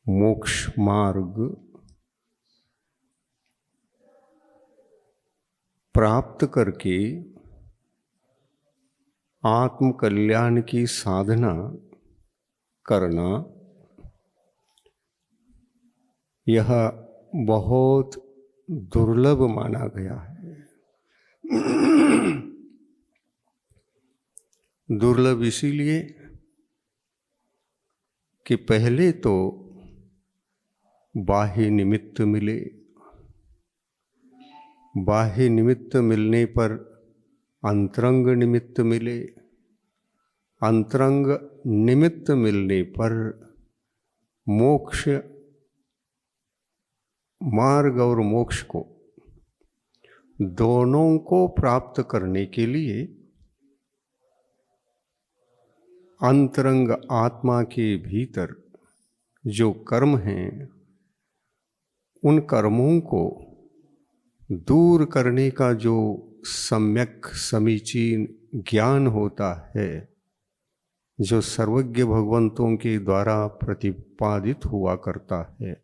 मोक्ष मार्ग प्राप्त करके आत्म कल्याण की साधना करना, यह बहुत दुर्लभ माना गया है। दुर्लभ इसीलिए कि पहले तो बाह्य निमित्त मिले, बाह्य निमित्त मिलने पर अंतरंग निमित्त मिले, अंतरंग निमित्त मिलने पर मोक्ष मार्ग और मोक्ष को दोनों को प्राप्त करने के लिए अंतरंग आत्मा के भीतर जो कर्म हैं, उन कर्मों को दूर करने का जो सम्यक समीचीन ज्ञान होता है, जो सर्वज्ञ भगवंतों के द्वारा प्रतिपादित हुआ करता है,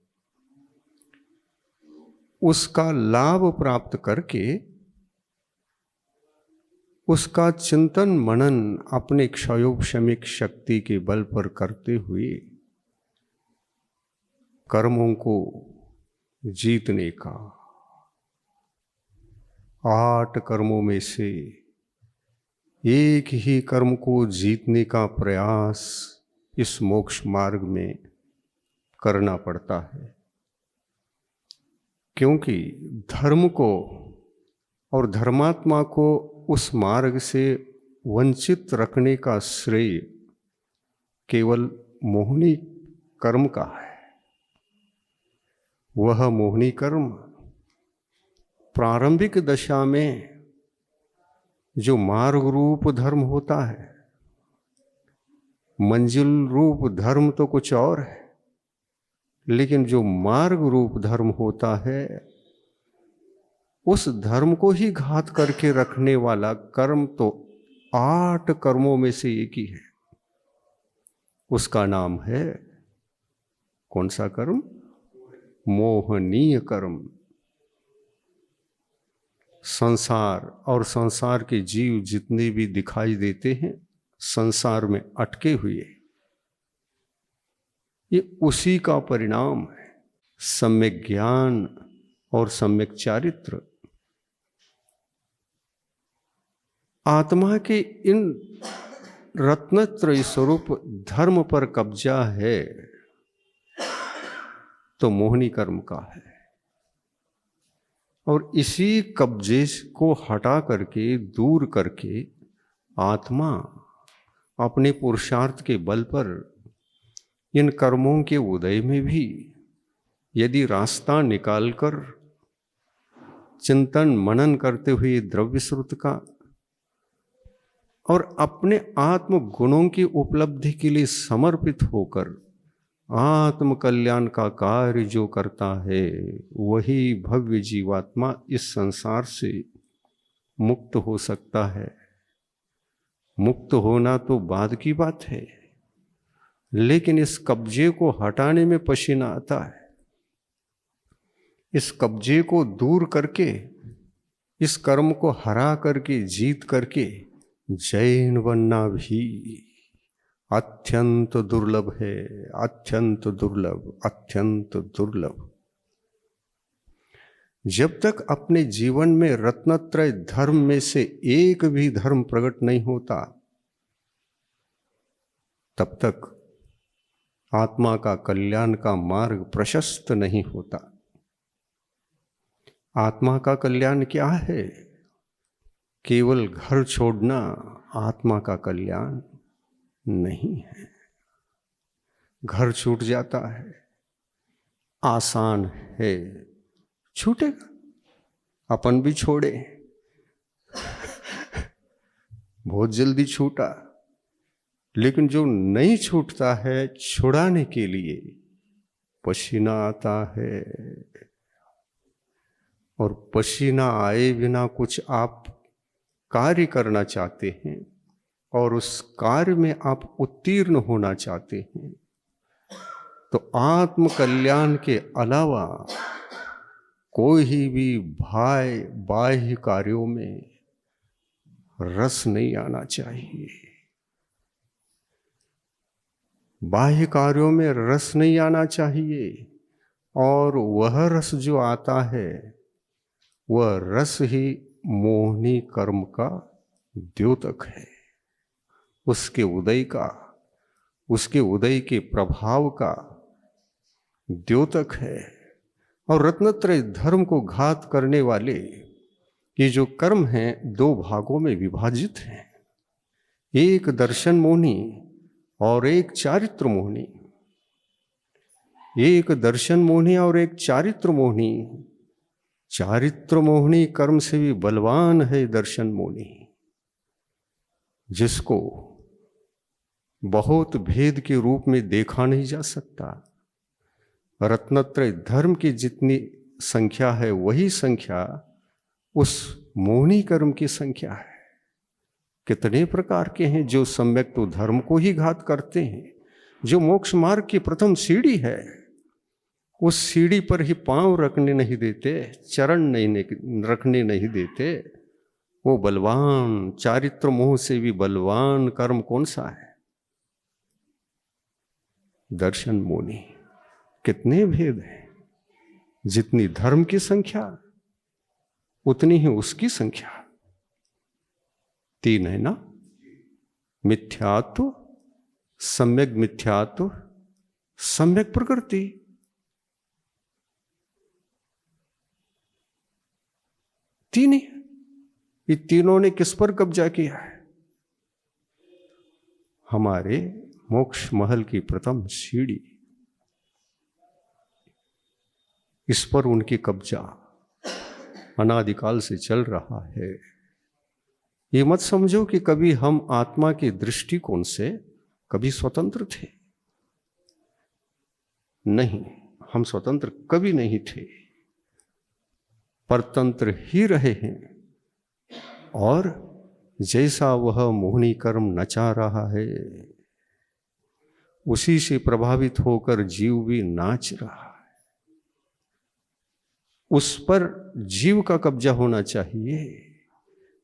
उसका लाभ प्राप्त करके उसका चिंतन मनन अपने क्षयोपशमिक शक्ति के बल पर करते हुए कर्मों को जीतने का, 8 कर्मों में से एक ही कर्म को जीतने का प्रयास इस मोक्ष मार्ग में करना पड़ता है। क्योंकि धर्म को और धर्मात्मा को उस मार्ग से वंचित रखने का श्रेय केवल मोहिनी कर्म का है। वह मोहिनी कर्म प्रारंभिक दशा में जो मार्ग रूप धर्म होता है, मंजिल रूप धर्म तो कुछ और है, लेकिन जो मार्ग रूप धर्म होता है, उस धर्म को ही घात करके रखने वाला कर्म तो 8 कर्मों में से एक ही है। उसका नाम है, कौन सा कर्म? मोहनीय कर्म। संसार और संसार के जीव जितने भी दिखाई देते हैं संसार में अटके हुए, ये उसी का परिणाम है। सम्यक ज्ञान और सम्यक चारित्र आत्मा के इन रत्नत्रय स्वरूप धर्म पर कब्जा है तो मोहिनी कर्म का है। और इसी कब्जे को हटा करके, दूर करके आत्मा अपने पुरुषार्थ के बल पर इन कर्मों के उदय में भी यदि रास्ता निकालकर चिंतन मनन करते हुए द्रव्य स्रोत का और अपने आत्म गुणों की उपलब्धि के लिए समर्पित होकर आत्म कल्याण का कार्य जो करता है, वही भव्य जीवात्मा इस संसार से मुक्त हो सकता है। मुक्त होना तो बाद की बात है, लेकिन इस कब्जे को हटाने में पसीना आता है। इस कब्जे को दूर करके, इस कर्म को हरा करके, जीत करके जैन बनना भी अत्यंत दुर्लभ है। अत्यंत दुर्लभ, अत्यंत दुर्लभ। जब तक अपने जीवन में रत्नत्रय धर्म में से एक भी धर्म प्रकट नहीं होता, तब तक आत्मा का कल्याण का मार्ग प्रशस्त नहीं होता। आत्मा का कल्याण क्या है? केवल घर छोड़ना आत्मा का कल्याण नहीं है। घर छूट जाता है, आसान है, छूटेगा, अपन भी छोड़े, बहुत जल्दी छूटा। लेकिन जो नहीं छूटता है, छुड़ाने के लिए पसीना आता है, और पसीना आए बिना कुछ आप कार्य करना चाहते हैं और उस कार्य में आप उत्तीर्ण होना चाहते हैं, तो आत्म कल्याण के अलावा कोई भी बाह्य कार्यों में रस नहीं आना चाहिए। बाह्य कार्यों में रस नहीं आना चाहिए, और वह रस जो आता है वह रस ही मोहिनी कर्म का द्योतक है, उसके उदय के प्रभाव का द्योतक है। और रत्नत्रय धर्म को घात करने वाले ये जो कर्म हैं दो भागों में विभाजित हैं, एक दर्शन मोहिनी और एक चारित्र मोहिनी। एक दर्शन मोहिनी और एक चारित्र मोहिनी। चारित्र मोहिनी कर्म से भी बलवान है दर्शन मोहिनी, जिसको बहुत भेद के रूप में देखा नहीं जा सकता। रत्नत्रय धर्म की जितनी संख्या है वही संख्या उस मोहिनी कर्म की संख्या है। कितने प्रकार के हैं जो सम्यक तो धर्म को ही घात करते हैं। जो मोक्ष मार्ग की प्रथम सीढ़ी है, उस सीढ़ी पर ही पांव रखने नहीं देते, चरण नहीं रखने नहीं देते। वो बलवान चारित्र मोह से भी बलवान कर्म कौन सा है? दर्शन मोहिनी। कितने भेद हैं। जितनी धर्म की संख्या उतनी ही उसकी संख्या। तीन है ना, मिथ्यात्व, सम्यक मिथ्यात्व, सम्यक प्रकृति। तीन ही। ये तीनों ने किस पर कब्जा किया है? हमारे मोक्ष महल की प्रथम सीढ़ी, इस पर उनकी कब्जा अनादिकाल से चल रहा है। ये मत समझो कि कभी हम आत्मा के दृष्टिकोण से कभी स्वतंत्र थे। नहीं, हम स्वतंत्र कभी नहीं थे, परतंत्र ही रहे हैं। और जैसा वह मोहिनी कर्म नचा रहा है, उसी से प्रभावित होकर जीव भी नाच रहा है। उस पर जीव का कब्जा होना चाहिए,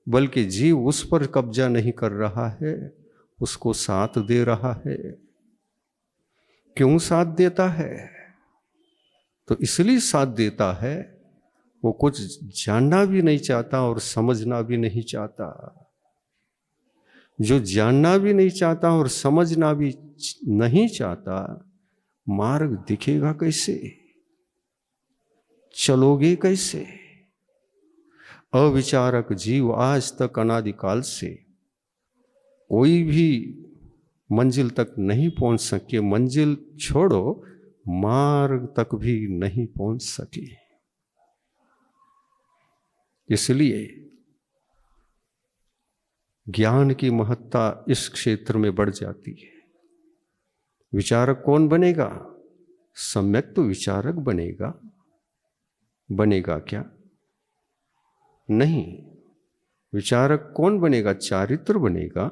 बल्कि जीव उस पर कब्जा नहीं कर रहा है, उसको साथ दे रहा है। क्यों साथ देता है? तो इसलिए साथ देता है, वो कुछ जानना भी नहीं चाहता और समझना भी नहीं चाहता। जो जानना भी नहीं चाहता और समझना भी नहीं चाहता, मार्ग दिखेगा कैसे? चलोगे कैसे? अविचारक जीव आज तक अनादिकाल से कोई भी मंजिल तक नहीं पहुंच सके। मंजिल छोड़ो, मार्ग तक भी नहीं पहुंच सके। इसलिए ज्ञान की महत्ता इस क्षेत्र में बढ़ जाती है। विचारक कौन बनेगा? सम्यक तो विचारक बनेगा। बनेगा क्या? नहीं। विचारक कौन बनेगा? चारित्र बनेगा?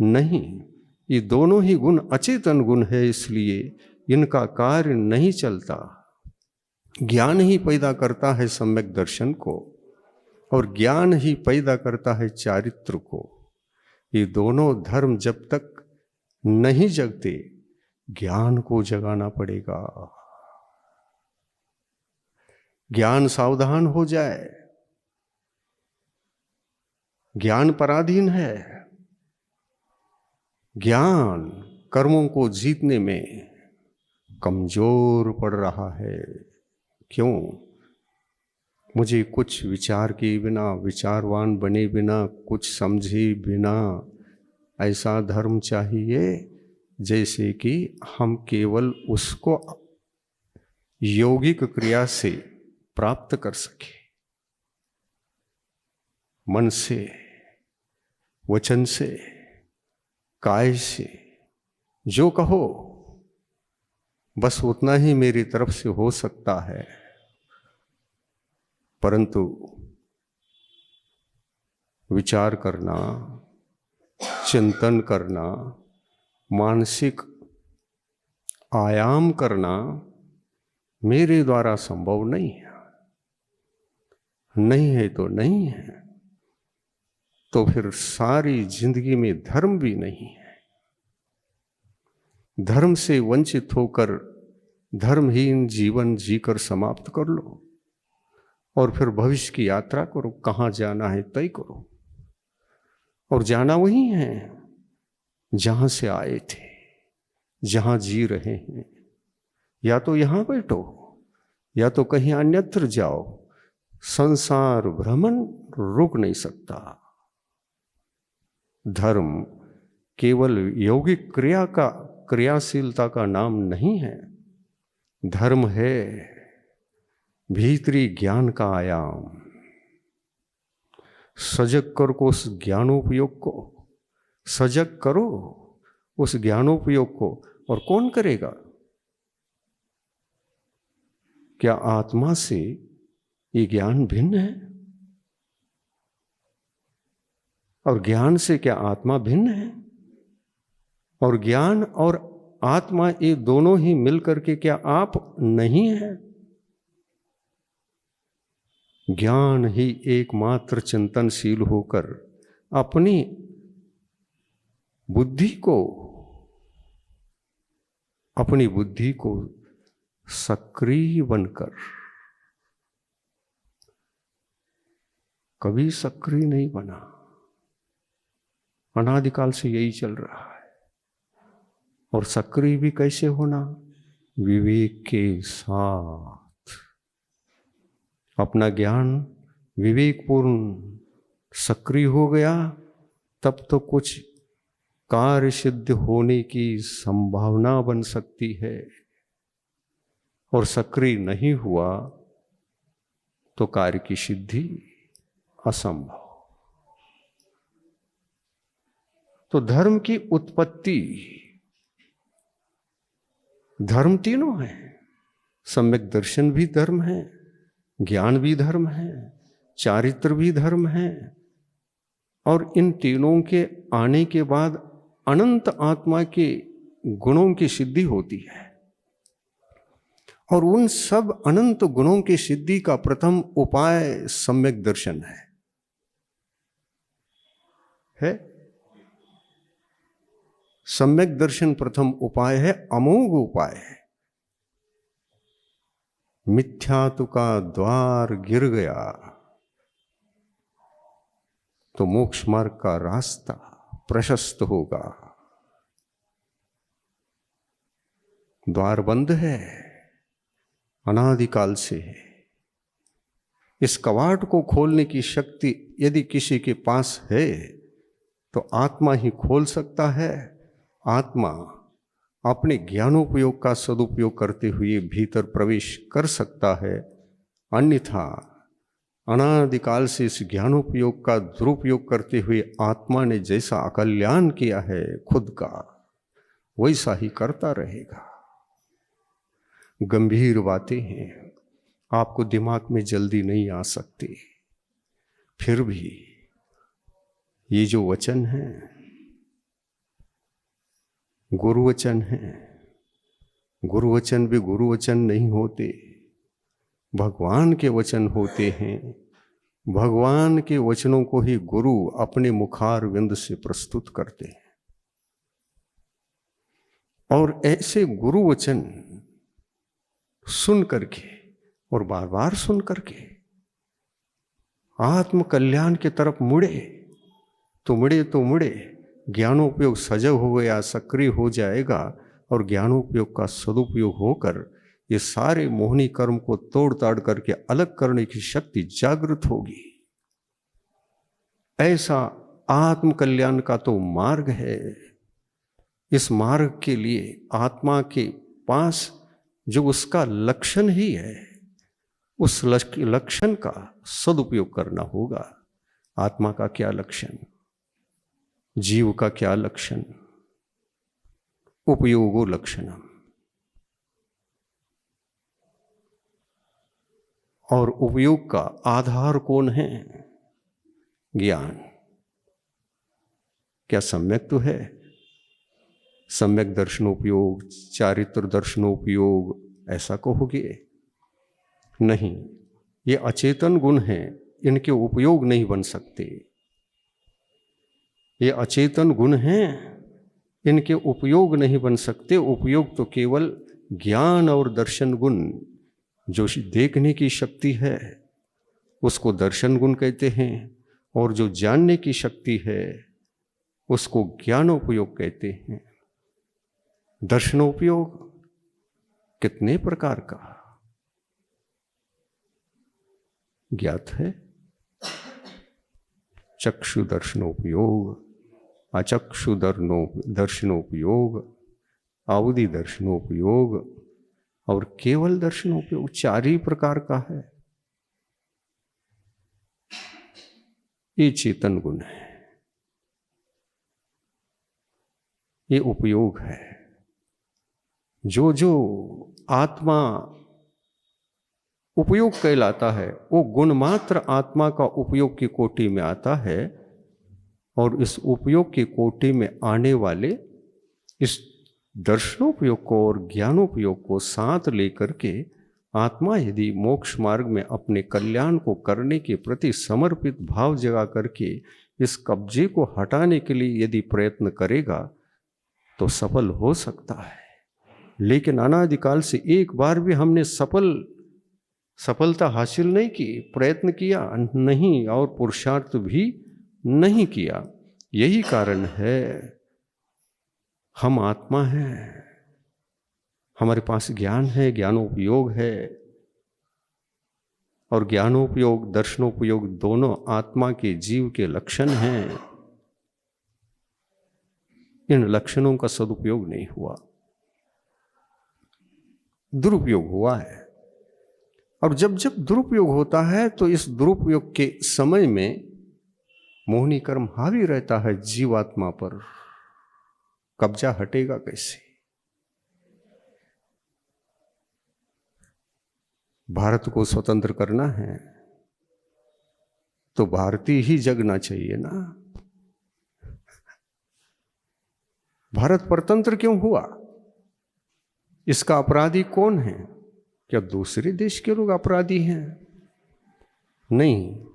नहीं। ये दोनों ही गुण अचेतन गुण है, इसलिए इनका कार्य नहीं चलता। ज्ञान ही पैदा करता है सम्यक दर्शन को, और ज्ञान ही पैदा करता है चारित्र को। ये दोनों धर्म जब तक नहीं जगते, ज्ञान को जगाना पड़ेगा। ज्ञान सावधान हो जाए। ज्ञान पराधीन है। ज्ञान कर्मों को जीतने में कमजोर पड़ रहा है। क्यों? मुझे कुछ विचार किए बिना, विचारवान बने बिना, कुछ समझे बिना ऐसा धर्म चाहिए जैसे कि हम केवल उसको यौगिक क्रिया से प्राप्त कर सके। मन से, वचन से, काय से, जो कहो बस उतना ही मेरी तरफ से हो सकता है। परंतु विचार करना, चिंतन करना, मानसिक आयाम करना मेरे द्वारा संभव नहीं है। नहीं है तो नहीं है, तो फिर सारी जिंदगी में धर्म भी नहीं है। धर्म से वंचित होकर धर्महीन जीवन जीकर समाप्त कर लो और फिर भविष्य की यात्रा करो। कहाँ जाना है तय करो, और जाना वही है जहां से आए थे, जहां जी रहे हैं। या तो यहां बैठो या तो कहीं अन्यत्र जाओ। संसार भ्रमण रुक नहीं सकता। धर्म केवल यौगिक क्रियाशीलता का नाम नहीं है। धर्म है भीतरी ज्ञान का आयाम। सजग करो उस ज्ञानोपयोग को, सजग करो उस ज्ञानोपयोग को। और कौन करेगा? क्या आत्मा से ये ज्ञान भिन्न है? और ज्ञान से क्या आत्मा भिन्न है? और ज्ञान और आत्मा ये दोनों ही मिलकर के क्या आप नहीं है? ज्ञान ही एकमात्र चिंतनशील होकर अपनी बुद्धि को सक्रिय बनकर, कभी सक्रिय नहीं बना। अनादिकाल से यही चल रहा है। और सक्रिय भी कैसे होना? विवेक के साथ। अपना ज्ञान विवेकपूर्ण सक्रिय हो गया तब तो कुछ कार्य सिद्ध होने की संभावना बन सकती है। और सक्रिय नहीं हुआ तो कार्य की सिद्धि असंभव। तो धर्म की उत्पत्ति, धर्म तीनों है। सम्यक दर्शन भी धर्म है, ज्ञान भी धर्म है, चारित्र भी धर्म है। और इन तीनों के आने के बाद अनंत आत्मा के गुणों की सिद्धि होती है। और उन सब अनंत गुणों की सिद्धि का प्रथम उपाय सम्यक दर्शन है। सम्यक दर्शन प्रथम उपाय है, अमोघ उपाय है। मिथ्यात्व का द्वार गिर गया तो मोक्ष मार्ग का रास्ता प्रशस्त होगा। द्वार बंद है, अनादिकाल से है। इस कवाट को खोलने की शक्ति यदि किसी के पास है तो आत्मा ही खोल सकता है। आत्मा अपने ज्ञानोपयोग का सदुपयोग करते हुए भीतर प्रवेश कर सकता है। अन्यथा अनादिकाल से इस ज्ञानोपयोग का दुरुपयोग करते हुए आत्मा ने जैसा अकल्याण किया है खुद का, वैसा ही करता रहेगा। गंभीर बातें हैं, आपको दिमाग में जल्दी नहीं आ सकती। फिर भी ये जो वचन है गुरुवचन है। गुरुवचन भी गुरुवचन नहीं होते, भगवान के वचन होते हैं। भगवान के वचनों को ही गुरु अपने मुखार विंद से प्रस्तुत करते हैं। और ऐसे गुरु वचन सुन करके और बार बार सुन करके आत्म कल्याण की तरफ मुड़े तो मुड़े ज्ञानोपयोग सजग हो गया, सक्रिय हो जाएगा। और ज्ञानोपयोग का सदुपयोग होकर ये सारे मोहनी कर्म को तोड़ ताड़ करके अलग करने की शक्ति जागृत होगी। ऐसा आत्म कल्याण का तो मार्ग है। इस मार्ग के लिए आत्मा के पास जो उसका लक्षण ही है, उस लक्षण का सदुपयोग करना होगा। आत्मा का क्या लक्षण, जीव का क्या लक्षण? उपयोगो लक्षणम। और उपयोग का आधार कौन है? ज्ञान। क्या सम्यक तो है? सम्यक दर्शनोपयोग, चारित्र दर्शनोपयोग, ऐसा कहोगे? नहीं, ये अचेतन गुण हैं, इनके उपयोग नहीं बन सकते। ये अचेतन गुण हैं, इनके उपयोग नहीं बन सकते। उपयोग तो केवल ज्ञान और दर्शन गुण, जो देखने की शक्ति है उसको दर्शन गुण कहते हैं, और जो जानने की शक्ति है उसको ज्ञानोपयोग कहते हैं। दर्शनोपयोग कितने प्रकार का ज्ञात है? चक्षु दर्शनोपयोग, अचक्षु दर्शनोपयोग, आवधि दर्शनोपयोग और केवल दर्शनोपयोग, 4 ही प्रकार का है। ये चेतन गुण है, ये उपयोग है। जो जो आत्मा उपयोग कहलाता है वो गुण मात्र आत्मा का उपयोग की कोटि में आता है, और इस उपयोग की कोटि में आने वाले इस दर्शनोपयोग को और ज्ञानोपयोग को साथ लेकर के आत्मा यदि मोक्ष मार्ग में अपने कल्याण को करने के प्रति समर्पित भाव जगा करके इस कब्जे को हटाने के लिए यदि प्रयत्न करेगा तो सफल हो सकता है। लेकिन अनादिकाल से एक बार भी हमने सफलता हासिल नहीं की, प्रयत्न किया नहीं और पुरुषार्थ भी नहीं किया। यही कारण है, हम आत्मा हैं, हमारे पास ज्ञान है, ज्ञानोपयोग है, और ज्ञानोपयोग दर्शनोपयोग दोनों आत्मा के जीव के लक्षण हैं। इन लक्षणों का सदुपयोग नहीं हुआ, दुरुपयोग हुआ है। और जब जब दुरुपयोग होता है तो इस दुरुपयोग के समय में मोहिनी कर्म हावी रहता है जीवात्मा पर। कब्जा हटेगा कैसे? भारत को स्वतंत्र करना है तो भारतीय ही जगना चाहिए ना। भारत परतंत्र क्यों हुआ? इसका अपराधी कौन है? क्या दूसरे देश के लोग अपराधी हैं? नहीं,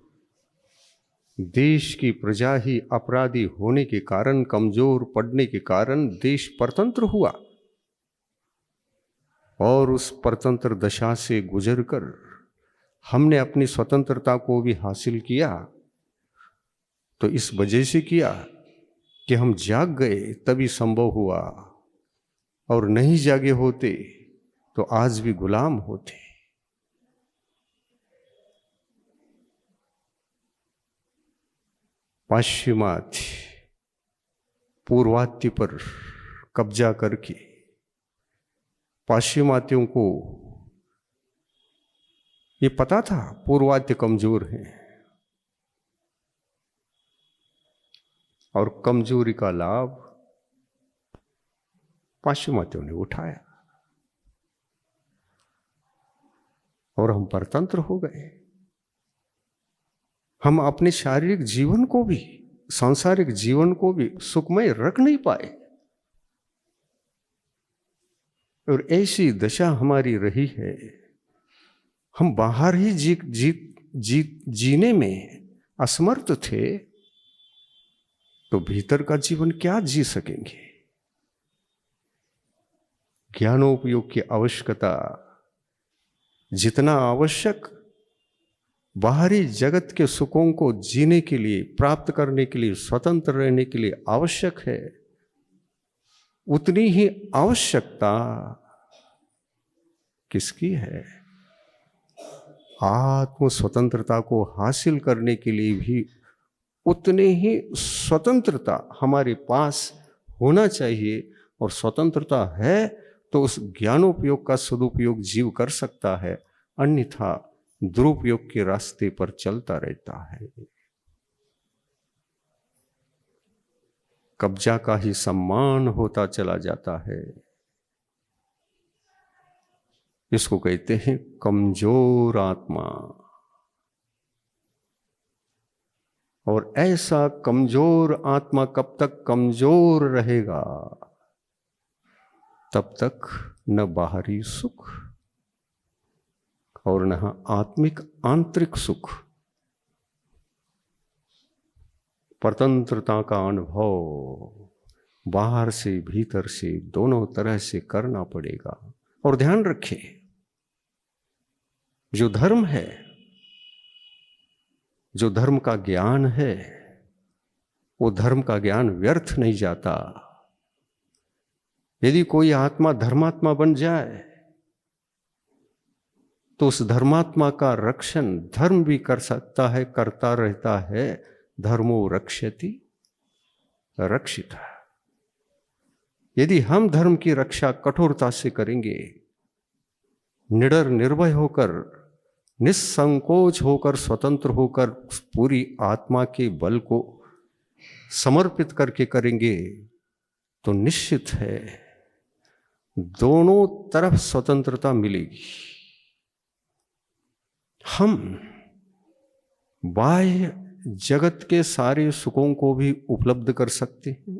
देश की प्रजा ही अपराधी होने के कारण, कमजोर पड़ने के कारण देश परतंत्र हुआ, और उस परतंत्र दशा से गुजरकर हमने अपनी स्वतंत्रता को भी हासिल किया। तो इस वजह से किया कि हम जाग गए तभी संभव हुआ, और नहीं जागे होते तो आज भी गुलाम होते। पाश्चिमात्य पूर्वात्य पर कब्जा करके पाश्चिमात्यों को ये पता था पूर्वात्य कमजोर हैं, और कमजोरी का लाभ पाश्चिमात्यों ने उठाया और हम परतंत्र हो गए। हम अपने शारीरिक जीवन को भी, सांसारिक जीवन को भी सुखमय रख नहीं पाए, और ऐसी दशा हमारी रही है। हम बाहर ही जीने में असमर्थ थे, तो भीतर का जीवन क्या जी सकेंगे? ज्ञानोपयोग की आवश्यकता जितना आवश्यक बाहरी जगत के सुखों को जीने के लिए, प्राप्त करने के लिए, स्वतंत्र रहने के लिए आवश्यक है, उतनी ही आवश्यकता किसकी है? आत्म स्वतंत्रता को हासिल करने के लिए भी उतने ही स्वतंत्रता हमारे पास होना चाहिए। और स्वतंत्रता है तो उस ज्ञानोपयोग का सदुपयोग जीव कर सकता है, अन्यथा दुरुपयोग के रास्ते पर चलता रहता है। कब्जा का ही सम्मान होता चला जाता है। इसको कहते हैं कमजोर आत्मा। और ऐसा कमजोर आत्मा कब तक कमजोर रहेगा? तब तक न बाहरी सुख और न आत्मिक आंतरिक सुख, स्वतंत्रता का अनुभव बाहर से भीतर से दोनों तरह से करना पड़ेगा। और ध्यान रखें, जो धर्म है, जो धर्म का ज्ञान है, वो धर्म का ज्ञान व्यर्थ नहीं जाता। यदि कोई आत्मा धर्मात्मा बन जाए तो उस धर्मात्मा का रक्षण धर्म भी कर सकता है, करता रहता है। धर्मो रक्षति रक्षिता। यदि हम धर्म की रक्षा कठोरता से करेंगे, निडर निर्भय होकर, निस्संकोच होकर, स्वतंत्र होकर, पूरी आत्मा के बल को समर्पित करके करेंगे, तो निश्चित है दोनों तरफ स्वतंत्रता मिलेगी। हम बाह्य जगत के सारे सुखों को भी उपलब्ध कर सकते हैं,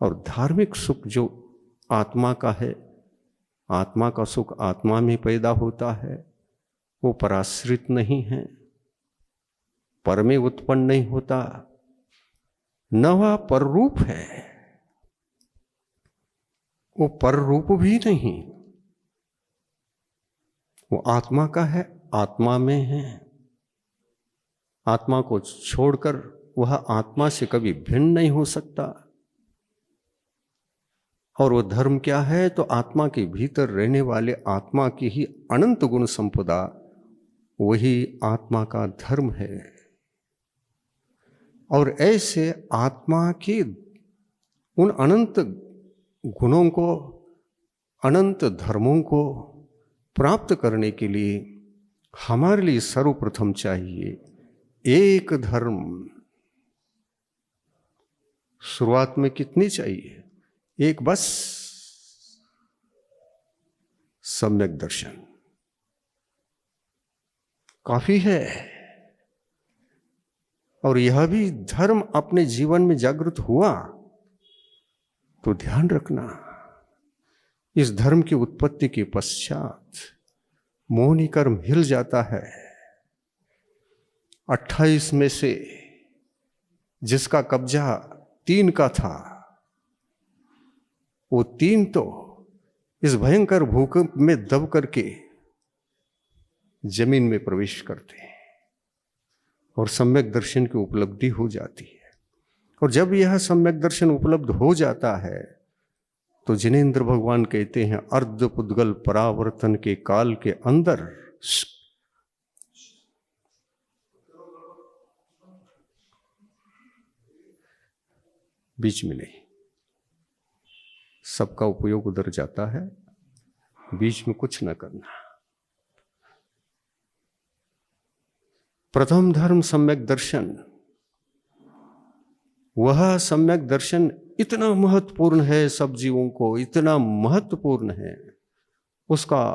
और धार्मिक सुख जो आत्मा का है, आत्मा का सुख आत्मा में पैदा होता है, वो पराश्रित नहीं है, पर में उत्पन्न नहीं होता, न वह पररूप है, वो पररूप भी नहीं, वो आत्मा का है, आत्मा में है। आत्मा को छोड़कर वह आत्मा से कभी भिन्न नहीं हो सकता। और वो धर्म क्या है? तो आत्मा के भीतर रहने वाले आत्मा की ही अनंत गुण संपदा, वही आत्मा का धर्म है। और ऐसे आत्मा के उन अनंत गुणों को, अनंत धर्मों को प्राप्त करने के लिए हमारे लिए सर्वप्रथम चाहिए एक धर्म। शुरुआत में कितनी चाहिए? एक बस, सम्यक दर्शन काफी है। और यह भी धर्म अपने जीवन में जागृत हुआ तो ध्यान रखना, इस धर्म की उत्पत्ति के पश्चात मोहिनी कर्म हिल जाता है। 28 में से जिसका कब्जा 3 का था, वो 3 तो इस भयंकर भूकंप में दब करके जमीन में प्रवेश करते हैं और सम्यक दर्शन की उपलब्धि हो जाती है। और जब यह सम्यक दर्शन उपलब्ध हो जाता है तो जिनेंद्र भगवान कहते हैं, अर्ध पुद्गल परावर्तन के काल के अंदर बीच में नहीं, सबका उपयोग उधर जाता है, बीच में कुछ न करना। प्रथम धर्म सम्यक दर्शन, वह सम्यक दर्शन इतना महत्वपूर्ण है, सब जीवों को इतना महत्वपूर्ण है, उसका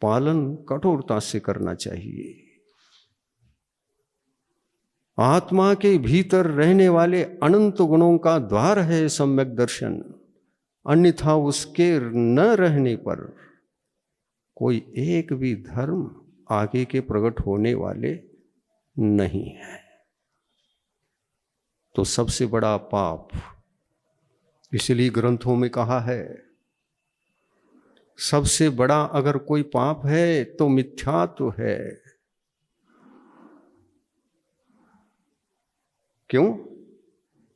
पालन कठोरता से करना चाहिए। आत्मा के भीतर रहने वाले अनंत गुणों का द्वार है सम्यक दर्शन, अन्यथा उसके न रहने पर कोई एक भी धर्म आगे के प्रकट होने वाले नहीं है। तो सबसे बड़ा पाप, इसलिए ग्रंथों में कहा है, सबसे बड़ा अगर कोई पाप है तो मिथ्यात्व है। क्यों?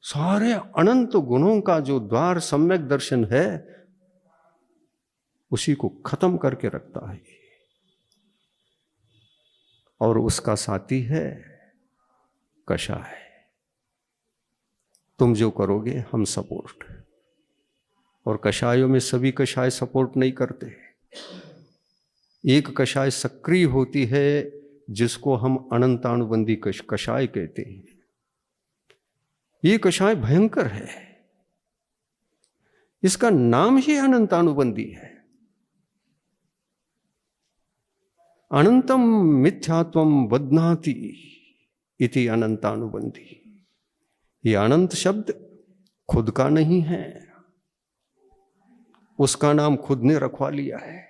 सारे अनंत गुणों का जो द्वार सम्यक दर्शन है, उसी को खत्म करके रखता है। और उसका साथी है कषाय। तुम जो करोगे हम सपोर्ट। और कषायों में सभी कषाय सपोर्ट नहीं करते। एक कषाय सक्रिय होती है जिसको हम अनंतानुबंधी कषाय कहते हैं। ये कषाय भयंकर है, इसका नाम ही अनंतानुबंधी है। अनंतम मिथ्यात्वम बध्नाति इति अनंतानुबंधी। ये अनंत शब्द खुद का नहीं है, उसका नाम खुद ने रखवा लिया है।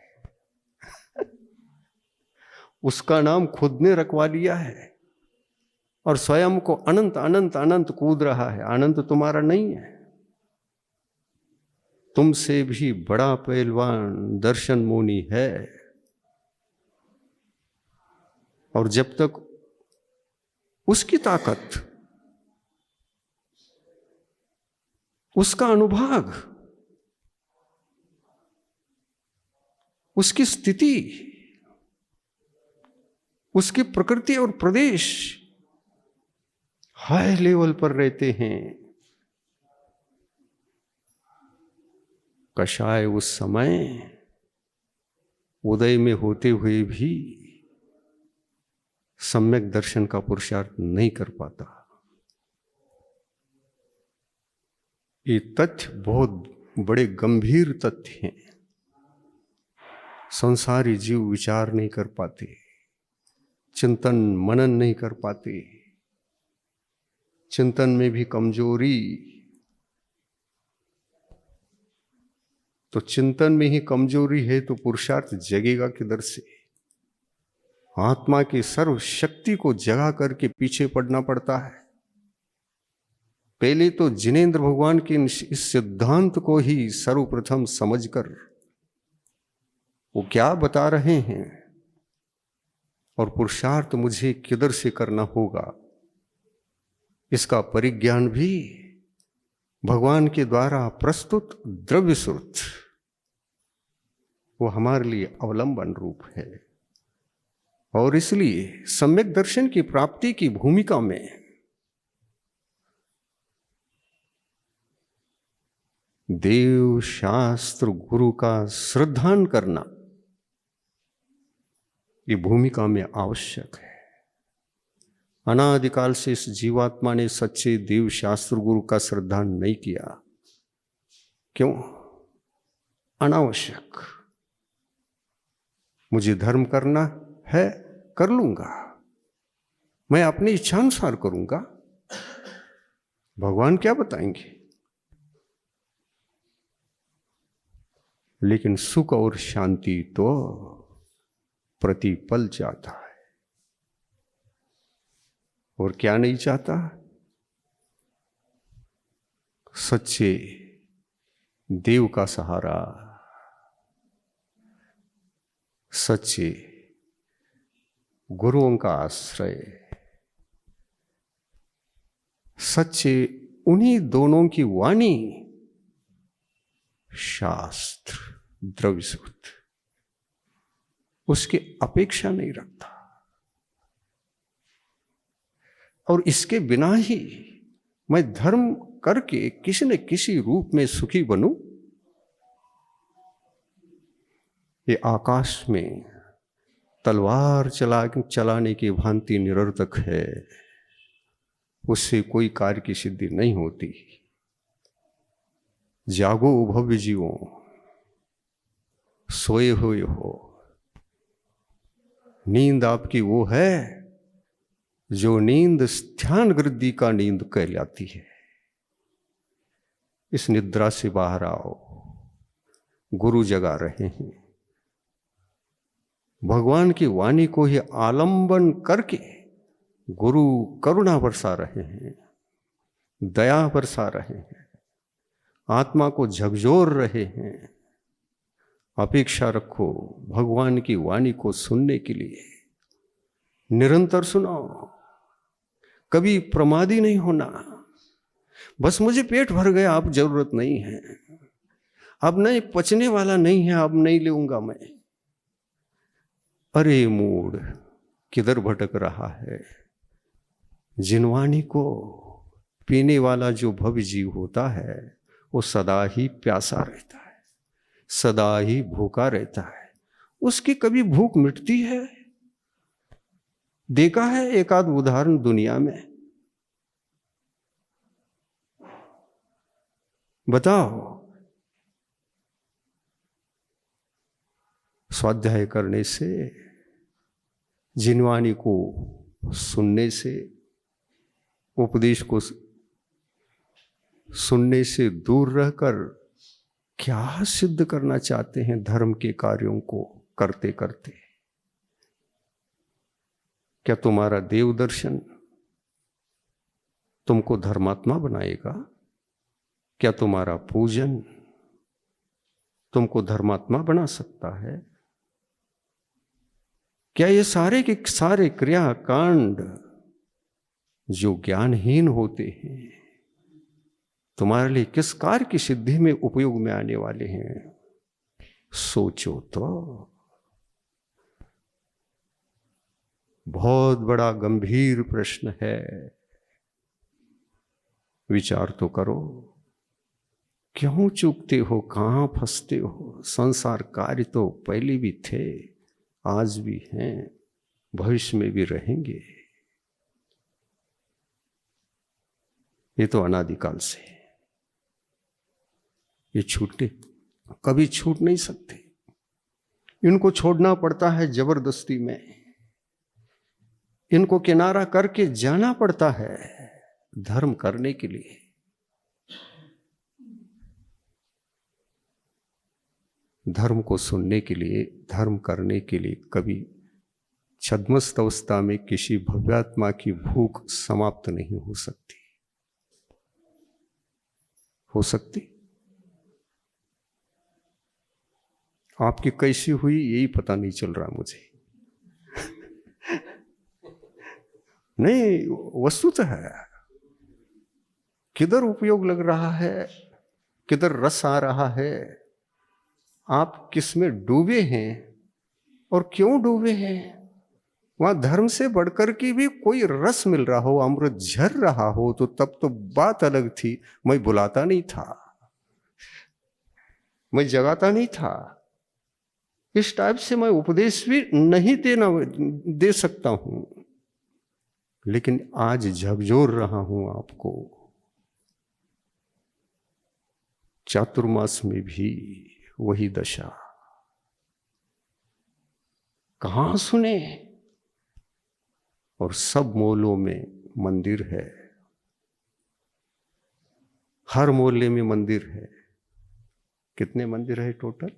उसका नाम खुद ने रखवा लिया है और स्वयं को अनंत अनंत अनंत कूद रहा है। अनंत तुम्हारा नहीं है। तुमसे भी बड़ा पहलवान दर्शन मुनि है। और जब तक उसकी ताकत, उसका अनुभाग, उसकी स्थिति, उसकी प्रकृति और प्रदेश हाई लेवल पर रहते हैं, कषाय उस समय उदय में होते हुए भी सम्यक दर्शन का पुरुषार्थ नहीं कर पाता। ये तथ्य बहुत बड़े गंभीर तथ्य हैं। संसारी जीव विचार नहीं कर पाते, चिंतन मनन नहीं कर पाते, चिंतन में भी कमजोरी। तो चिंतन में ही कमजोरी है तो पुरुषार्थ जगेगा किधर से? आत्मा की सर्व शक्ति को जगा करके पीछे पड़ना पड़ता है। पहले तो जिनेंद्र भगवान के इस सिद्धांत को ही सर्वप्रथम समझकर वो क्या बता रहे हैं और पुरुषार्थ मुझे किधर से करना होगा, इसका परिज्ञान भी भगवान के द्वारा प्रस्तुत द्रव्य स्रोत वो हमारे लिए अवलंबन रूप है। और इसलिए सम्यक दर्शन की प्राप्ति की भूमिका में देव शास्त्र गुरु का श्रद्धान करना ये भूमिका में आवश्यक है। अनादिकाल से इस जीवात्मा ने सच्चे देव शास्त्र गुरु का श्रद्धान नहीं किया। क्यों? अनावश्यक। मुझे धर्म करना है, कर लूंगा, मैं अपनी इच्छानुसार करूंगा, भगवान क्या बताएंगे। लेकिन सुख और शांति तो प्रतिपल चाहता है। और क्या नहीं चाहता? सच्चे देव का सहारा, सच्चे गुरुओं का आश्रय, सच्चे उन्हीं दोनों की वाणी, शास्त्र द्रव्य स्रोत, उसकी अपेक्षा नहीं रखता। और इसके बिना ही मैं धर्म करके किसी न किसी रूप में सुखी बनूं, ये आकाश में तलवार चलाने की भांति निरर्थक है। उससे कोई कार्य की सिद्धि नहीं होती। जागो भव्य जीवों, सोए हुए हो। नींद आपकी वो है जो नींद ध्यान वृद्धि का नींद कहलाती है। इस निद्रा से बाहर आओ। गुरु जगा रहे हैं। भगवान की वाणी को ही आलंबन करके गुरु करुणा बरसा रहे हैं, दया बरसा रहे हैं, आत्मा को झकझोर रहे हैं। अपेक्षा रखो भगवान की वाणी को सुनने के लिए। निरंतर सुनाओ, कभी प्रमादी नहीं होना। बस मुझे पेट भर गया, अब जरूरत नहीं है, अब नहीं पचने वाला नहीं है, अब नहीं लूंगा मैं। अरे मूड, किधर भटक रहा है? जिनवाणी को पीने वाला जो भव्य जीव होता है वो सदा ही प्यासा रहता है, सदा ही भूखा रहता है। उसकी कभी भूख मिटती है? देखा है एक आध उदाहरण दुनिया में? बताओ। स्वाध्याय करने से, जिनवाणी को सुनने से, उपदेश को सुनने से दूर रहकर क्या सिद्ध करना चाहते हैं धर्म के कार्यों को करते करते? क्या तुम्हारा देव दर्शन तुमको धर्मात्मा बनाएगा? क्या तुम्हारा पूजन तुमको धर्मात्मा बना सकता है? क्या ये सारे के सारे क्रिया कांड जो ज्ञानहीन होते हैं तुम्हारे लिए किस कार्य की सिद्धि में उपयोग में आने वाले हैं? सोचो तो। बहुत बड़ा गंभीर प्रश्न है, विचार तो करो। क्यों चूकते हो, कहां फंसते हो? संसार कार्य तो पहले भी थे, आज भी हैं, भविष्य में भी रहेंगे। ये तो अनादिकाल से, ये छूटे कभी छूट नहीं सकते। इनको छोड़ना पड़ता है जबरदस्ती में, इनको किनारा करके जाना पड़ता है धर्म करने के लिए। धर्म को सुनने के लिए, धर्म करने के लिए कभी छद्मस्त अवस्था में किसी भव्यात्मा की भूख समाप्त नहीं हो सकती। हो सकती? आपकी कैसी हुई यही पता नहीं चल रहा मुझे। नहीं, वस्तुतः है, किधर उपयोग लग रहा है, किधर रस आ रहा है, आप किसमें डूबे हैं और क्यों डूबे हैं? वहां धर्म से बढ़कर की भी कोई रस मिल रहा हो, अमृत झर रहा हो तो तब तो बात अलग थी। मैं बुलाता नहीं था, मैं जगाता नहीं था, इस टाइप से मैं उपदेश भी नहीं दे सकता हूं, लेकिन आज झकझोर रहा हूं आपको। चातुर्मास में भी वही दशा। कहां सुने? और सब मोहल्लों में मंदिर है, हर मोहल्ले में मंदिर है। कितने मंदिर है टोटल?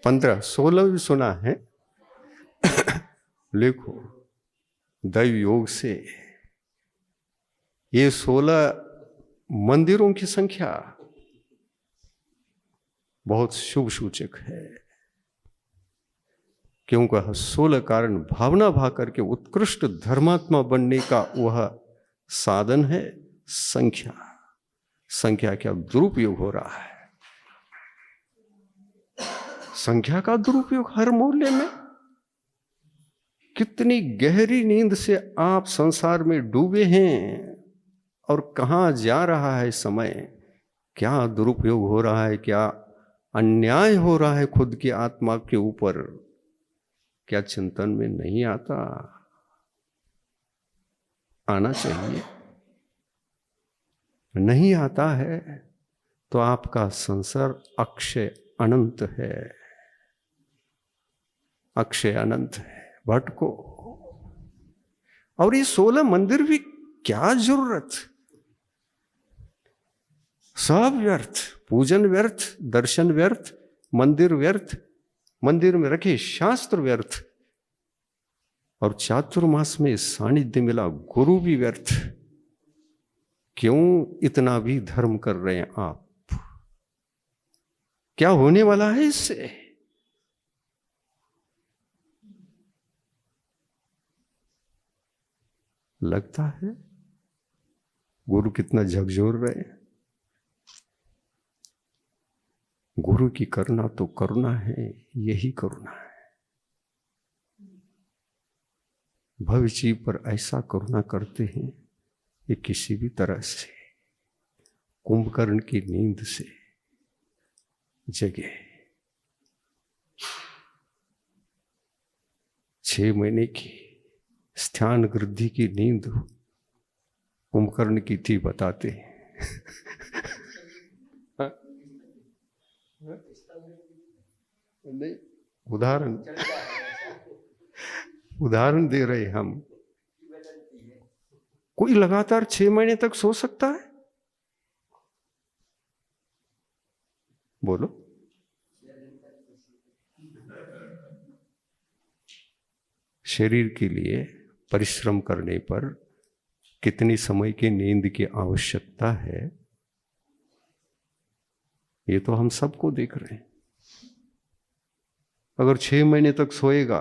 पंद्रह 16 भी सुना है। देखो दैव योग से ये 16 मंदिरों की संख्या बहुत शुभ सूचक है, क्योंकि 16 कारण भावना भा करके उत्कृष्ट धर्मात्मा बनने का वह साधन है। संख्या का दुरुपयोग हो रहा है, संख्या का दुरुपयोग हर मोहल्ले में। कितनी गहरी नींद से आप संसार में डूबे हैं और कहां जा रहा है समय, क्या दुरुपयोग हो रहा है, क्या अन्याय हो रहा है खुद की आत्मा के ऊपर, क्या चिंतन में नहीं आता? आना चाहिए। नहीं आता है तो आपका संसार अक्षय अनंत है, अक्षय अनंत है। भटको। और ये 16 मंदिर भी क्या जरूरत? सब व्यर्थ, पूजन व्यर्थ, दर्शन व्यर्थ, मंदिर व्यर्थ, मंदिर में रखे शास्त्र व्यर्थ, और चातुर्मास में सानिध्य मिला गुरु भी व्यर्थ। क्यों इतना भी धर्म कर रहे हैं आप? क्या होने वाला है इससे? लगता है गुरु कितना झकझोर रहे हैं। गुरु की करुणा तो करुणा है, यही करुणा है। भविष्य जी पर ऐसा करुणा करते हैं कि किसी भी तरह से कुंभकर्ण की नींद से जगे। 6 महीने की स्थान वृद्धि की नींद कुंभकर्ण की थी, बताते हैं। नहीं, उदाहरण दे रहे हम। कोई लगातार 6 महीने तक सो सकता है? बोलो। शरीर के लिए परिश्रम करने पर कितनी समय की नींद की आवश्यकता है, ये तो हम सबको देख रहे हैं। अगर 6 महीने तक सोएगा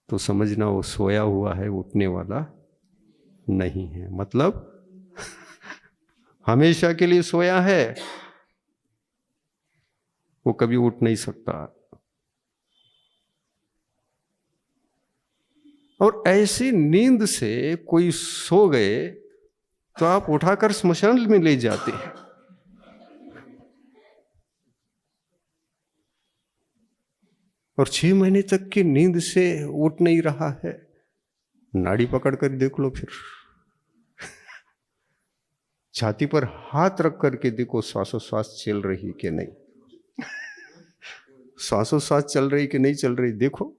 तो समझना वो सोया हुआ है, उठने वाला नहीं है। मतलब हमेशा के लिए सोया है, वो कभी उठ नहीं सकता। और ऐसी नींद से कोई सो गए तो आप उठाकर स्मशान में ले जाते हैं। और 6 महीने तक की नींद से उठ नहीं रहा है, नाड़ी पकड़ कर देख लो फिर। छाती पर हाथ रख करके देखो श्वासोश्वास चल रही कि नहीं, श्वासोश्वास चल रही कि नहीं चल रही देखो।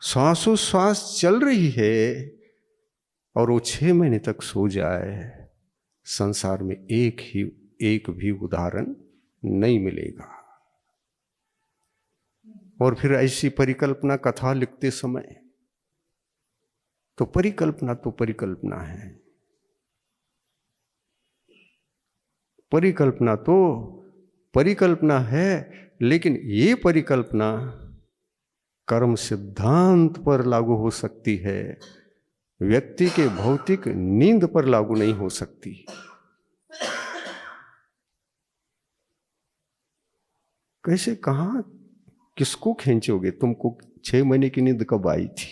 श्वासोश्वास चल रही है और वो 6 महीने तक सो जाए, संसार में एक भी उदाहरण नहीं मिलेगा। और फिर ऐसी परिकल्पना कथा लिखते समय तो परिकल्पना है। परिकल्पना है, लेकिन ये परिकल्पना कर्म सिद्धांत पर लागू हो सकती है, व्यक्ति के भौतिक नींद पर लागू नहीं हो सकती। कैसे, कहां, किसको खींचोगे? तुमको 6 महीने की नींद कब आई थी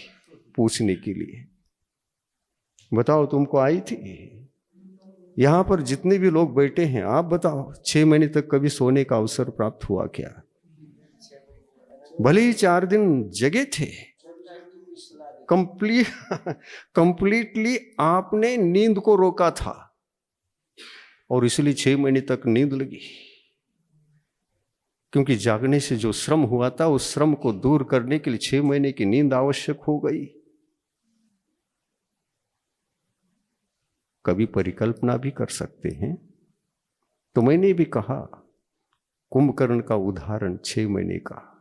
पूछने के लिए? बताओ, तुमको आई थी? यहां पर जितने भी लोग बैठे हैं, आप बताओ, 6 महीने तक कभी सोने का अवसर प्राप्त हुआ क्या? भले ही 4 दिन जगे थे, कंप्लीटली आपने नींद को रोका था और इसलिए 6 महीने तक नींद लगी। क्योंकि जागने से जो श्रम हुआ था, उस श्रम को दूर करने के लिए 6 महीने की नींद आवश्यक हो गई। कभी परिकल्पना भी कर सकते हैं। तो मैंने भी कहा, कुंभकर्ण का उदाहरण 6 महीने का,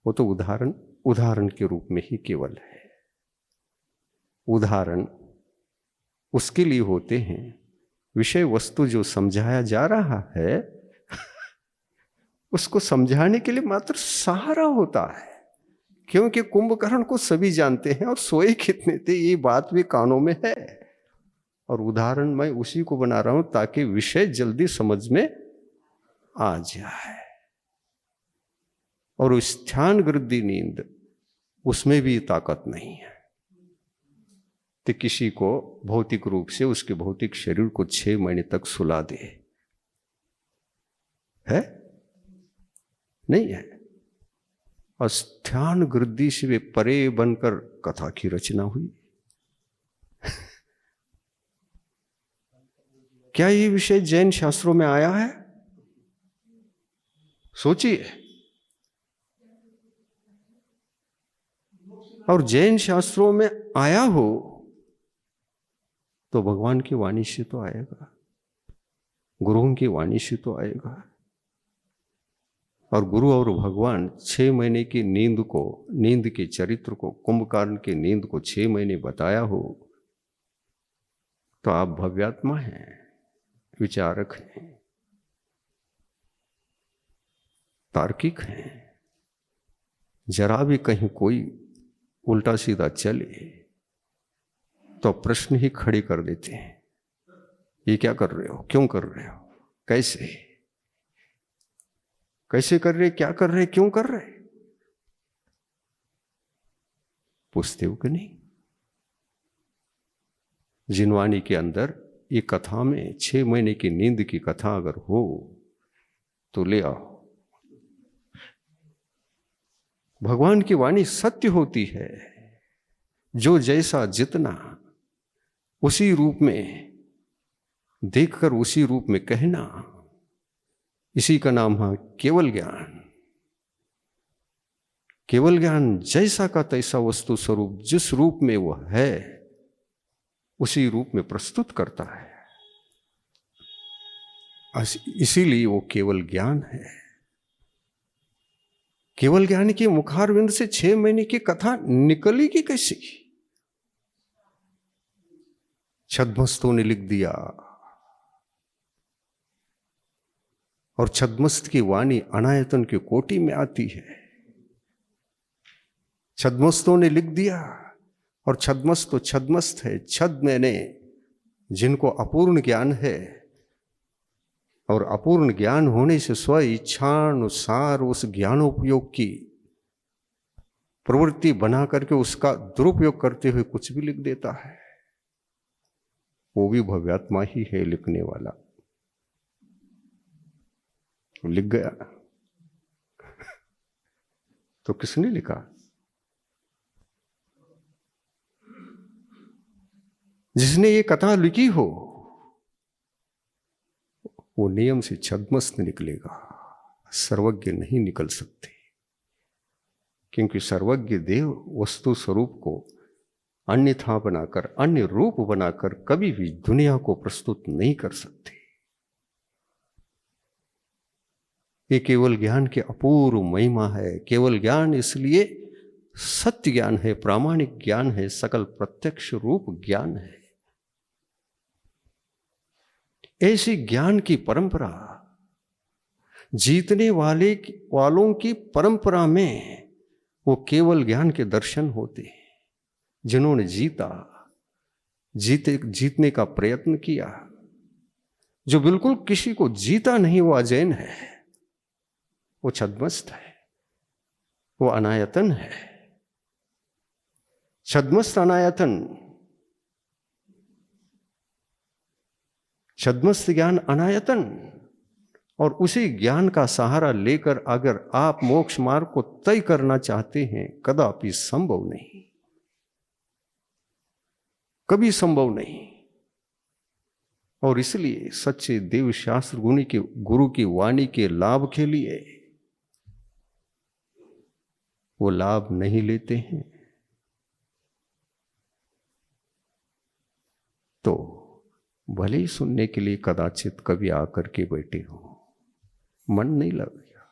वो तो उदाहरण के रूप में ही केवल है। उदाहरण उसके लिए होते हैं, विषय वस्तु जो समझाया जा रहा है उसको समझाने के लिए मात्र सहारा होता है। क्योंकि कुंभकर्ण को सभी जानते हैं और सोए कितने थे ये बात भी कानों में है। और उदाहरण मैं उसी को बना रहा हूं ताकि विषय जल्दी समझ में आ जाए। और उस ध्यान वृद्धि नींद, उसमें भी ताकत नहीं है कि किसी को भौतिक रूप से उसके भौतिक शरीर को 6 महीने तक सुला दे, है? नहीं है। और ध्यान वृद्धि से वे परे बनकर कथा की रचना हुई। क्या ये विषय जैन शास्त्रों में आया है? सोचिए। और जैन शास्त्रों में आया हो तो भगवान की वाणी से तो आएगा, गुरुओं की वाणी से तो आएगा। और गुरु और भगवान 6 महीने की नींद के चरित्र को, कुंभकर्ण की नींद को 6 महीने बताया हो तो आप भव्यात्मा हैं, विचारक हैं, तार्किक हैं। जरा भी कहीं कोई उल्टा सीधा चले तो प्रश्न ही खड़े कर देते हैं, ये क्या कर रहे हो, क्यों कर रहे हो, कैसे कर रहे, क्या कर रहे, क्यों कर रहे? पूछते हो कि नहीं? जिनवाणी के अंदर ये कथा में 6 महीने की नींद की कथा अगर हो तो ले आओ। भगवान की वाणी सत्य होती है। जो जैसा जितना उसी रूप में देखकर उसी रूप में कहना, इसी का नाम है केवल ज्ञान। केवल ज्ञान जैसा का तैसा वस्तु स्वरूप जिस रूप में वह है उसी रूप में प्रस्तुत करता है। इसीलिए वो केवल ज्ञान है। केवल ज्ञान के मुखारविंद से 6 महीने की कथा निकलेगी कैसी? छद्मस्तों ने लिख दिया और छद्मस्त की वाणी अनायतन की कोटि में आती है। छद्मस्तों ने लिख दिया और छद्मस्त तो छद्मस्त है। छद मैंने जिनको अपूर्ण ज्ञान है और अपूर्ण ज्ञान होने से स्व इच्छानुसार उस ज्ञानोपयोग की प्रवृत्ति बना करके उसका दुरुपयोग करते हुए कुछ भी लिख देता है, वो भी भव्यात्मा ही है लिखने वाला। लिख गया तो किसने लिखा? जिसने ये कथा लिखी हो वो नियम से छद्मस्त निकलेगा, सर्वज्ञ नहीं निकल सकते। क्योंकि सर्वज्ञ देव वस्तु स्वरूप को अन्यथा बनाकर, अन्य रूप बनाकर कभी भी दुनिया को प्रस्तुत नहीं कर सकते। ये केवल ज्ञान की अपूर्व महिमा है। केवल ज्ञान इसलिए सत्य ज्ञान है, प्रामाणिक ज्ञान है, सकल प्रत्यक्ष रूप ज्ञान है। ऐसी ज्ञान की परंपरा, जीतने वालों की परंपरा में वो केवल ज्ञान के दर्शन होते हैं। जिन्होंने जीतने का प्रयत्न किया, जो बिल्कुल किसी को जीता नहीं, वो अजैन है, वो छद्मस्त है, वो अनायतन है। छद्मस्त अनायतन, छद्मस्त ज्ञान अनायतन, और उसी ज्ञान का सहारा लेकर अगर आप मोक्ष मार्ग को तय करना चाहते हैं, कदापि संभव नहीं, कभी संभव नहीं। और इसलिए सच्चे देव शास्त्र गुरु की वाणी के लाभ के लिए वो लाभ नहीं लेते हैं। तो भले ही सुनने के लिए कदाचित कभी आकर के बैठे हो, मन नहीं लगेगा,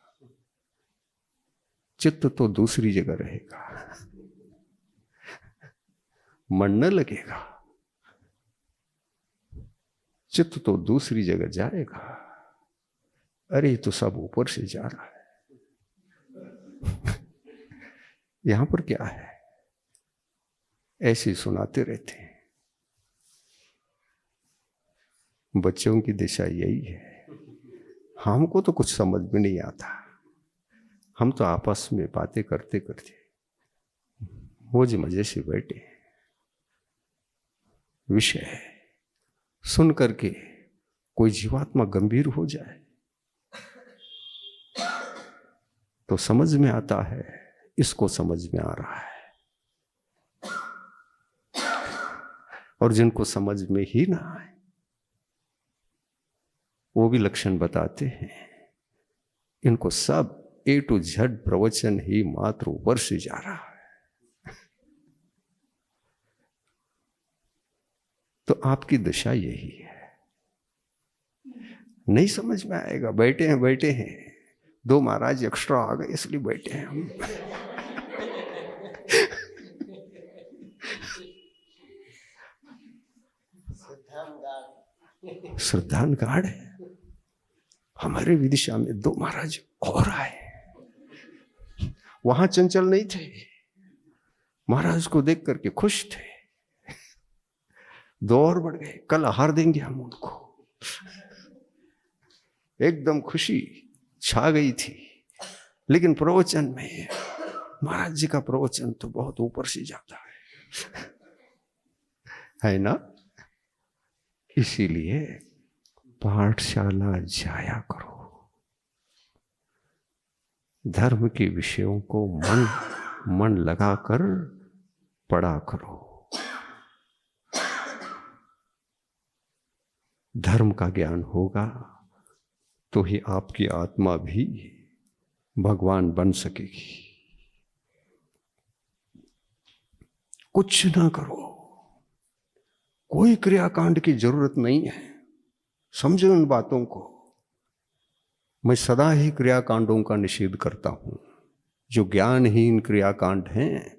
चित्त तो दूसरी जगह रहेगा, मन न लगेगा, चित्त तो दूसरी जगह जाएगा। अरे तो सब ऊपर से जा रहा है, यहां पर क्या है? ऐसे सुनाते रहते हैं। बच्चों की दिशा यही है। हमको तो कुछ समझ में नहीं आता, हम तो आपस में बातें करते करते मौज मजे से बैठे, विषय सुन करके कोई जीवात्मा गंभीर हो जाए तो समझ में आता है, इसको समझ में आ रहा है। और जिनको समझ में ही ना आए वो भी लक्षण बताते हैं, इनको सब A to Z प्रवचन ही मात्र ऊपर से जा रहा है। तो आपकी दशा यही है, नहीं समझ में आएगा। बैठे हैं 2 महाराज एक्स्ट्रा आ गए इसलिए बैठे हैं हम। श्रद्धान गाढ़ है। हमारे विदिशा में 2 महाराज और आए, वहां चंचल नहीं थे, महाराज को देख करके खुश थे, 2 और बढ़ गए, कल आहार देंगे हम उनको। एकदम खुशी छा गई थी। लेकिन प्रवचन में महाराज जी का प्रवचन तो बहुत ऊपर से जाता है ना? इसीलिए पाठशाला जाया करो, धर्म के विषयों को मन लगाकर पढ़ा करो। धर्म का ज्ञान होगा तो ही आपकी आत्मा भी भगवान बन सकेगी। कुछ ना करो, कोई क्रियाकांड की जरूरत नहीं है। समझो उन बातों को। मैं सदा ही क्रियाकांडों का निषेध करता हूं। जो ज्ञानहीन क्रियाकांड हैं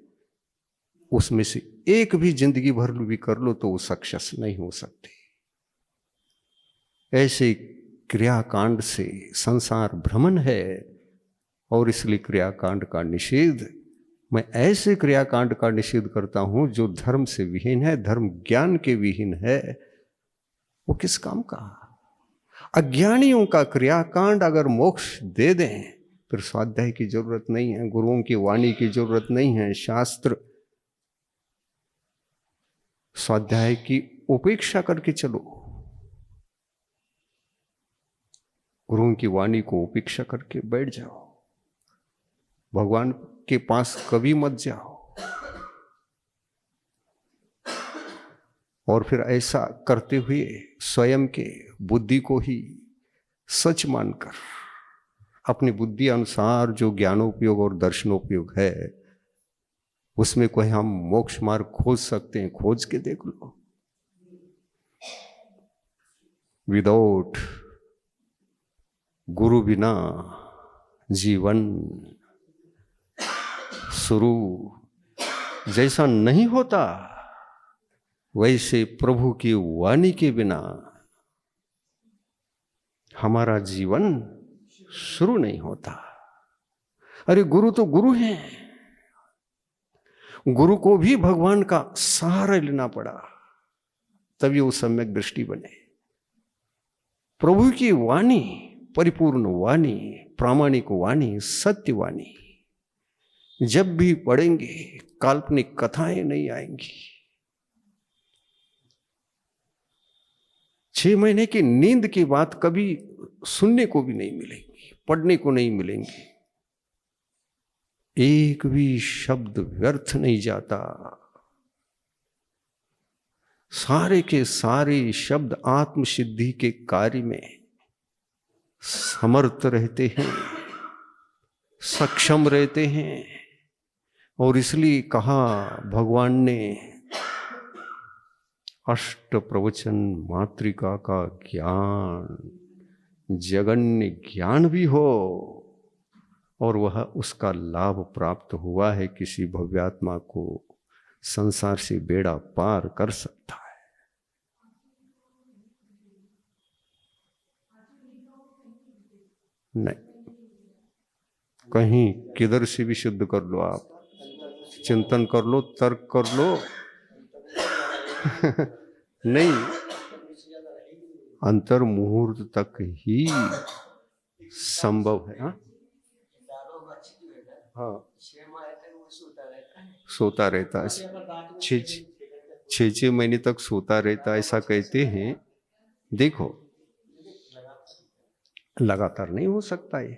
उसमें से एक भी जिंदगी भर भी कर लो तो वो सक्सेस नहीं हो सकती। ऐसे क्रियाकांड से संसार भ्रमण है और इसलिए क्रियाकांड का निषेध। मैं ऐसे क्रियाकांड का निषेध करता हूं जो धर्म से विहीन है, धर्म ज्ञान के विहीन है। वो किस काम का? अज्ञानियों का क्रियाकांड अगर मोक्ष दे दें फिर स्वाध्याय की जरूरत नहीं है, गुरुओं की वाणी की जरूरत नहीं है, शास्त्र स्वाध्याय की उपेक्षा करके चलो। गुरुओं की वाणी को उपेक्षा करके बैठ जाओ। भगवान के पास कभी मत जाओ। और फिर ऐसा करते हुए स्वयं के बुद्धि को ही सच मानकर अपनी बुद्धि अनुसार जो ज्ञानोपयोग और दर्शनोपयोग है उसमें कोई हम मोक्ष मार्ग खोज सकते हैं, खोज के देख लो। विदाउट गुरु बिना जीवन शुरू जैसा नहीं होता, वैसे प्रभु की वाणी के बिना हमारा जीवन शुरू नहीं होता। अरे गुरु तो गुरु हैं, गुरु को भी भगवान का सहारा लेना पड़ा तभी वो सम्यक दृष्टि बने। प्रभु की वाणी परिपूर्ण वाणी, प्रामाणिक वाणी, सत्य वाणी जब भी पढ़ेंगे काल्पनिक कथाएं नहीं आएंगी। 6 महीने की नींद की बात कभी सुनने को भी नहीं मिलेगी, पढ़ने को नहीं मिलेंगी। एक भी शब्द व्यर्थ नहीं जाता। सारे के सारे शब्द आत्म सिद्धि के कार्य में समर्थ रहते हैं, सक्षम रहते हैं। और इसलिए कहा भगवान ने अष्ट प्रवचन मातृका का ज्ञान, जगन्य ज्ञान भी हो और वह उसका लाभ प्राप्त हुआ है किसी भव्यात्मा को, संसार से बेड़ा पार कर सकता है। नहीं, कहीं किधर से भी सिद्ध कर लो, आप चिंतन कर लो, तर्क कर लो नहीं, अंतर मुहूर्त तक ही संभव है। हाँ, सोता रहता है, 6 महीने तक सोता रहता है ऐसा कहते हैं। देखो लगातार नहीं हो सकता ये।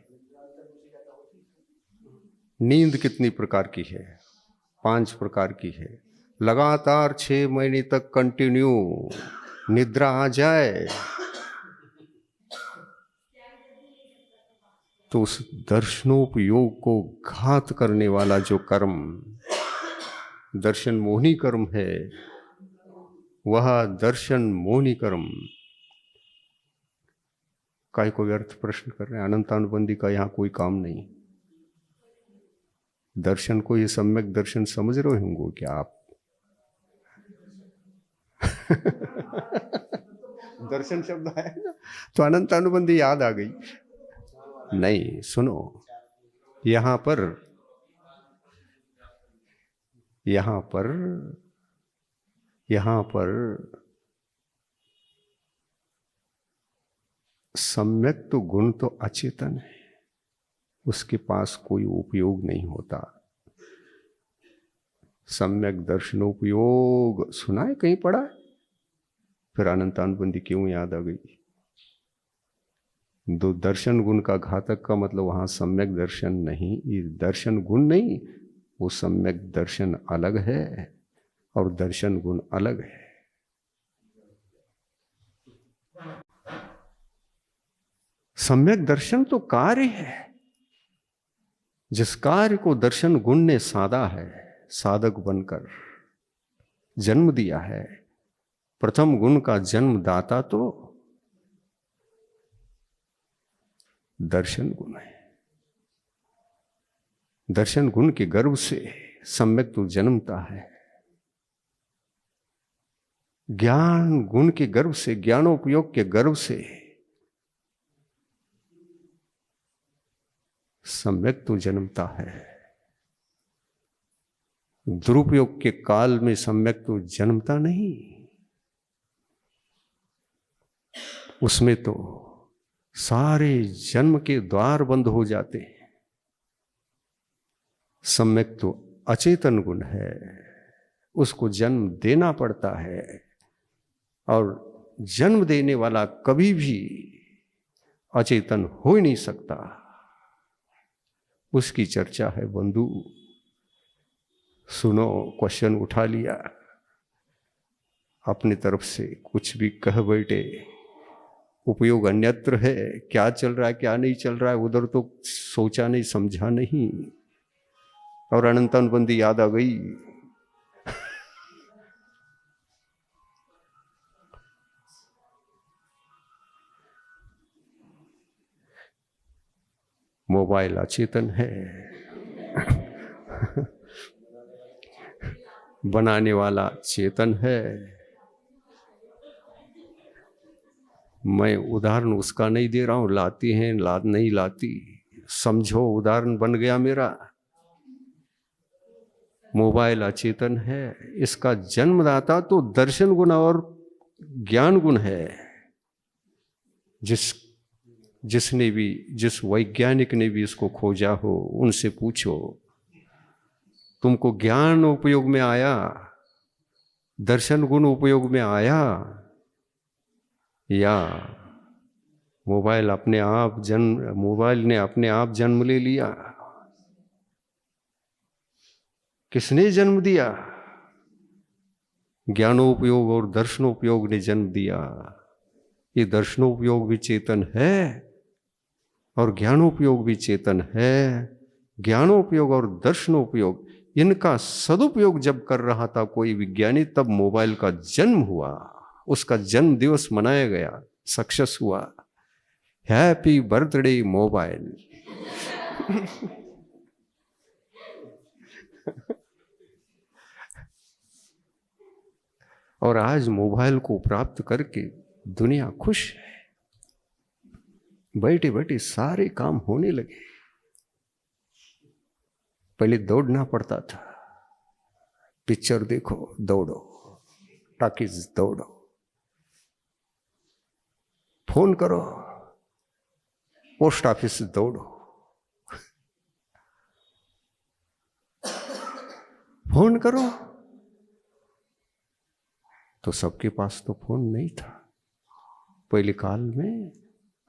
नींद कितनी प्रकार की है? 5 प्रकार की है। लगातार 6 महीने तक कंटिन्यू निद्रा आ जाए तो उस दर्शनोपयोग को घात करने वाला जो कर्म दर्शन मोहनी कर्म है, वह दर्शन मोहनी कर्म का कोई अर्थ प्रश्न कर रहे हैं। अनंतानुबंधी का यहाँ कोई काम नहीं। दर्शन को ये सम्यक दर्शन समझ रहे होंगे क्या आप? दर्शन शब्द आया ना तो अनंतानुबंधी याद आ गई। नहीं, सुनो, यहां पर सम्यक तो गुण तो अचेतन है, उसके पास कोई उपयोग नहीं होता। सम्यक दर्शनोपयोग सुना है, कहीं पढ़ा है? फिर अनंतानुबंधी क्यों याद आ गई? दो दर्शन गुण का घातक का मतलब वहां सम्यक दर्शन नहीं, ये दर्शन गुण नहीं, वो सम्यक दर्शन अलग है और दर्शन गुण अलग है। सम्यक दर्शन तो कार्य है। जिस कार्य को दर्शन गुण ने साधा है, साधक बनकर जन्म दिया है, प्रथम गुण का जन्मदाता तो दर्शन गुण है। दर्शन गुण के गर्भ से सम्यक तो जन्मता है। ज्ञान गुण के गर्भ से, ज्ञानोपयोग के गर्भ से सम्यक तो जन्मता है। दुरुपयोग के काल में सम्यक तो जन्मता नहीं। उसमें तो सारे जन्म के द्वार बंद हो जाते हैं। सम्यक तो अचेतन गुण है, उसको जन्म देना पड़ता है, और जन्म देने वाला कभी भी अचेतन हो ही नहीं सकता। उसकी चर्चा है बंधु, सुनो। क्वेश्चन उठा लिया, अपनी तरफ से कुछ भी कह बैठे, उपयोग अन्यत्र है। क्या चल रहा है क्या नहीं चल रहा है उधर तो सोचा नहीं समझा नहीं, और अनंतानुबंधी याद आ गई। मोबाइल अचेतन है, बनाने वाला चेतन है। मैं उदाहरण उसका नहीं दे रहा हूं, लाती हैं नहीं लाती, समझो उदाहरण बन गया मेरा। मोबाइल अचेतन है, इसका जन्मदाता तो दर्शन गुण और ज्ञान गुण है। जिस वैज्ञानिक ने भी इसको खोजा हो, उनसे पूछो तुमको ज्ञान उपयोग में आया, दर्शन गुण उपयोग में आया, या मोबाइल ने अपने आप जन्म ले लिया? किसने जन्म दिया? ज्ञानोपयोग और दर्शनोपयोग ने जन्म दिया। ये दर्शनोपयोग भी चेतन है और ज्ञानोपयोग भी चेतन है। ज्ञानोपयोग और दर्शनोपयोग, इनका सदुपयोग जब कर रहा था कोई विज्ञानी, तब मोबाइल का जन्म हुआ, उसका जन्म दिवस मनाया गया, सक्सेस हुआ। Happy birthday mobile. और आज मोबाइल को प्राप्त करके दुनिया खुश है, बैठे बैठे सारे काम होने लगे। पहले दौड़ना पड़ता था, पिक्चर देखो दौड़ो, टाकीज दौड़ो, फोन करो पोस्ट ऑफिस दौड़ो। फोन करो तो सबके पास तो फोन नहीं था। पहले काल में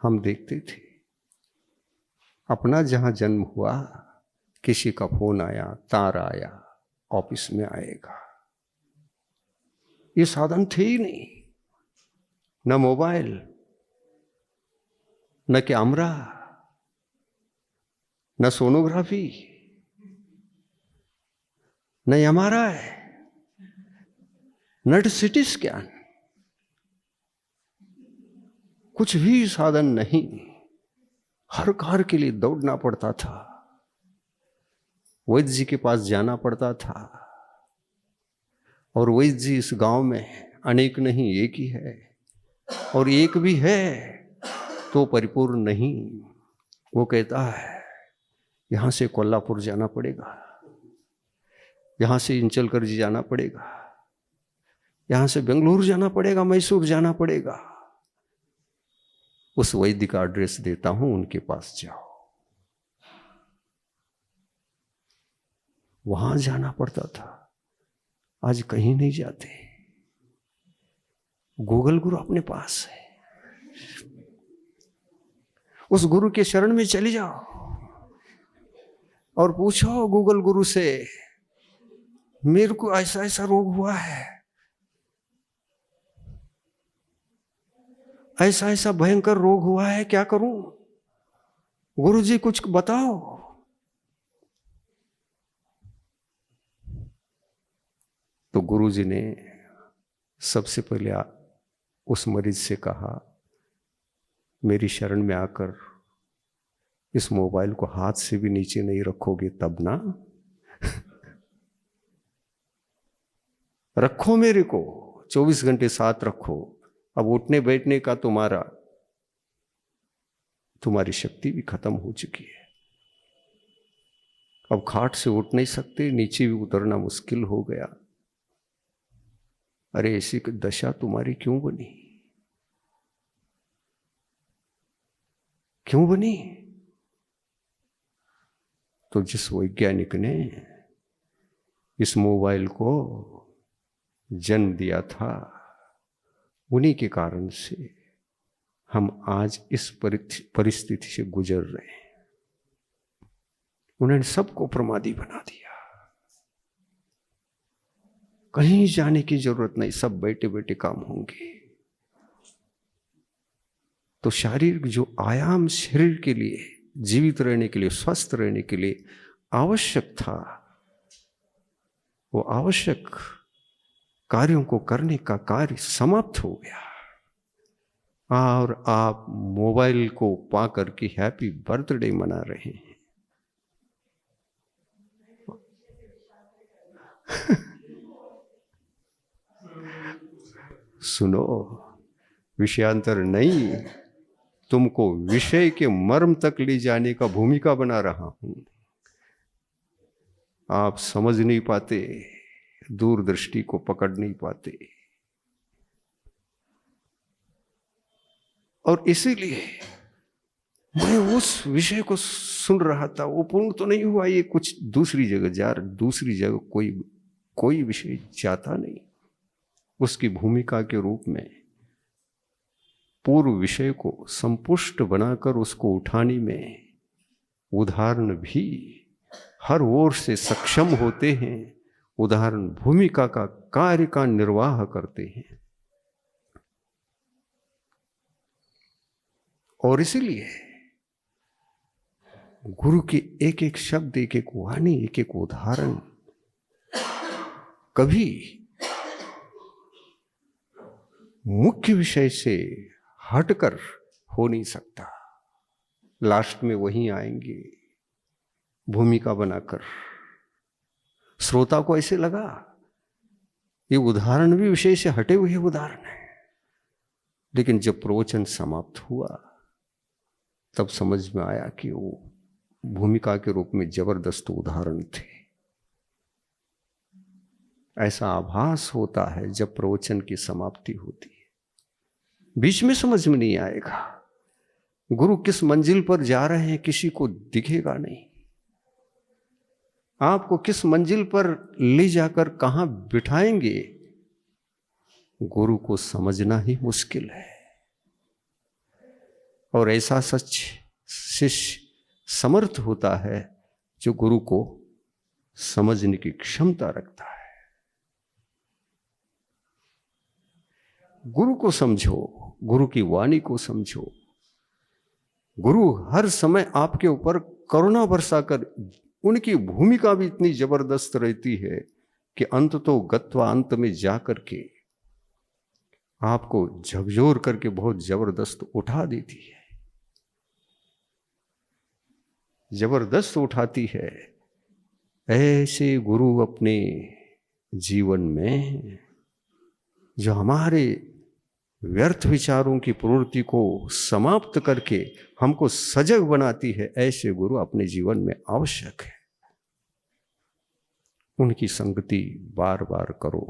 हम देखते थे, अपना जहां जन्म हुआ किसी का फोन आया, तार आया, ऑफिस में आएगा। ये साधन थे ही नहीं, न मोबाइल, न कैमरा, न सोनोग्राफी, न एमआरआई, न सिटी स्कैन, कुछ भी साधन नहीं। हर कार्य के लिए दौड़ना पड़ता था, वैद्य जी के पास जाना पड़ता था। और वैद्य जी इस गांव में अनेक नहीं, एक ही है, और एक भी है तो परिपूर्ण नहीं। वो कहता है यहां से कोल्हापुर जाना पड़ेगा, यहां से इंचलकर जी जाना पड़ेगा, यहां से बेंगलुरु जाना पड़ेगा, मैसूर जाना पड़ेगा। उस वैद्य का एड्रेस देता हूं, उनके पास जाओ। वहां जाना पड़ता था, आज कहीं नहीं जाते। गूगल गुरु अपने पास है, उस गुरु के शरण में चले जाओ और पूछो गूगल गुरु से, मेरे को ऐसा ऐसा रोग हुआ है, ऐसा ऐसा भयंकर रोग हुआ है, क्या करूं? गुरु जी कुछ बताओ। तो गुरु जी ने सबसे पहले उस मरीज से कहा, मेरी शरण में आकर इस मोबाइल को हाथ से भी नीचे नहीं रखोगे तब ना। रखो मेरे को, 24 घंटे साथ रखो। अब उठने बैठने का तुम्हारी शक्ति भी खत्म हो चुकी है। अब खाट से उठ नहीं सकते, नीचे भी उतरना मुश्किल हो गया। अरे ऐसी दशा तुम्हारी क्यों बनी, क्यों बनी? तो जिस वैज्ञानिक ने इस मोबाइल को जन्म दिया था, उन्हीं के कारण से हम आज इस परिस्थिति से गुजर रहे हैं। उन्होंने सबको प्रमादी बना दिया। कहीं जाने की जरूरत नहीं, सब बैठे बैठे काम होंगे। तो शारीरिक जो आयाम शरीर के लिए, जीवित रहने के लिए, स्वस्थ रहने के लिए आवश्यक था, वो आवश्यक कार्यों को करने का कार्य समाप्त हो गया। और आप मोबाइल को पाकर के हैप्पी बर्थडे मना रहे हैं। सुनो, विषयांतर नहीं, तुमको विषय के मर्म तक ले जाने का भूमिका बना रहा हूं। आप समझ नहीं पाते, दूरदृष्टि को पकड़ नहीं पाते। और इसीलिए मैं उस विषय को सुन रहा था, वो पूर्ण तो नहीं हुआ, ये कुछ दूसरी जगह जा रहा। दूसरी जगह कोई विषय जाता नहीं। उसकी भूमिका के रूप में पूर्व विषय को संपुष्ट बनाकर उसको उठाने में उदाहरण भी हर ओर से सक्षम होते हैं। उदाहरण भूमिका का कार्य का निर्वाह करते हैं। और इसीलिए गुरु की एक एक शब्द, एक एक वाणी, एक एक उदाहरण कभी मुख्य विषय से हटकर हो नहीं सकता। लास्ट में वहीं आएंगे भूमिका बनाकर। श्रोता को ऐसे लगा ये उदाहरण भी विषय से हटे हुए उदाहरण है, लेकिन जब प्रवचन समाप्त हुआ तब समझ में आया कि वो भूमिका के रूप में जबरदस्त उदाहरण थे। ऐसा आभास होता है जब प्रवचन की समाप्ति होती है। बीच में समझ में नहीं आएगा, गुरु किस मंजिल पर जा रहे हैं किसी को दिखेगा नहीं। आपको किस मंजिल पर ले जाकर कहां बिठाएंगे, गुरु को समझना ही मुश्किल है। और ऐसा सच शिष्य समर्थ होता है जो गुरु को समझने की क्षमता रखता है। गुरु को समझो, गुरु की वाणी को समझो। गुरु हर समय आपके ऊपर करुणा बरसाकर, उनकी भूमिका भी इतनी जबरदस्त रहती है कि अंत तो गत्वा, अंत में जाकर के आपको झकझोर करके बहुत जबरदस्त उठा देती है। जबरदस्त उठाती है। ऐसे गुरु अपने जीवन में जो हमारे व्यर्थ विचारों की प्रवृत्ति को समाप्त करके हमको सजग बनाती है, ऐसे गुरु अपने जीवन में आवश्यक है। उनकी संगति बार बार करो।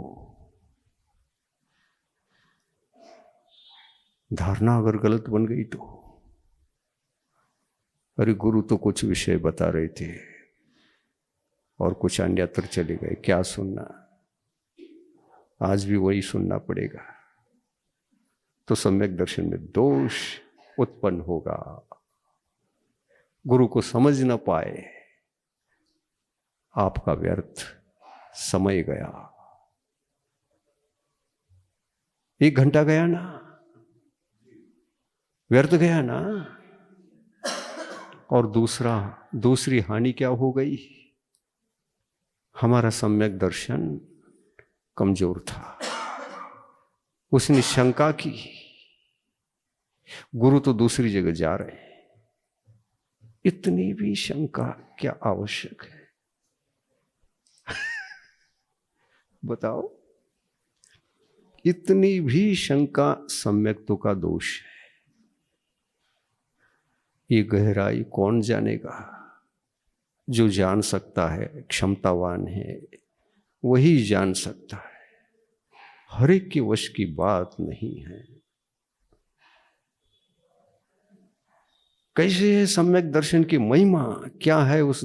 धारणा अगर गलत बन गई तो, अरे गुरु तो कुछ विषय बता रहे थे और कुछ अन्यत्र चले गए, क्या सुनना, आज भी वही सुनना पड़ेगा, तो सम्यक दर्शन में दोष उत्पन्न होगा। गुरु को समझ न पाए, आपका व्यर्थ समय गया। 1 घंटा गया ना, व्यर्थ गया ना। और दूसरी हानि क्या हो गई? हमारा सम्यक दर्शन कमजोर था। उसने शंका की, गुरु तो दूसरी जगह जा रहे हैं, इतनी भी शंका क्या आवश्यक है? बताओ, इतनी भी शंका सम्यक्त्व का दोष है। ये गहराई कौन जानेगा? जो जान सकता है, क्षमतावान है, वही जान सकता है। हर एक के वश की बात नहीं है। कैसे है सम्यक दर्शन की महिमा? क्या है उस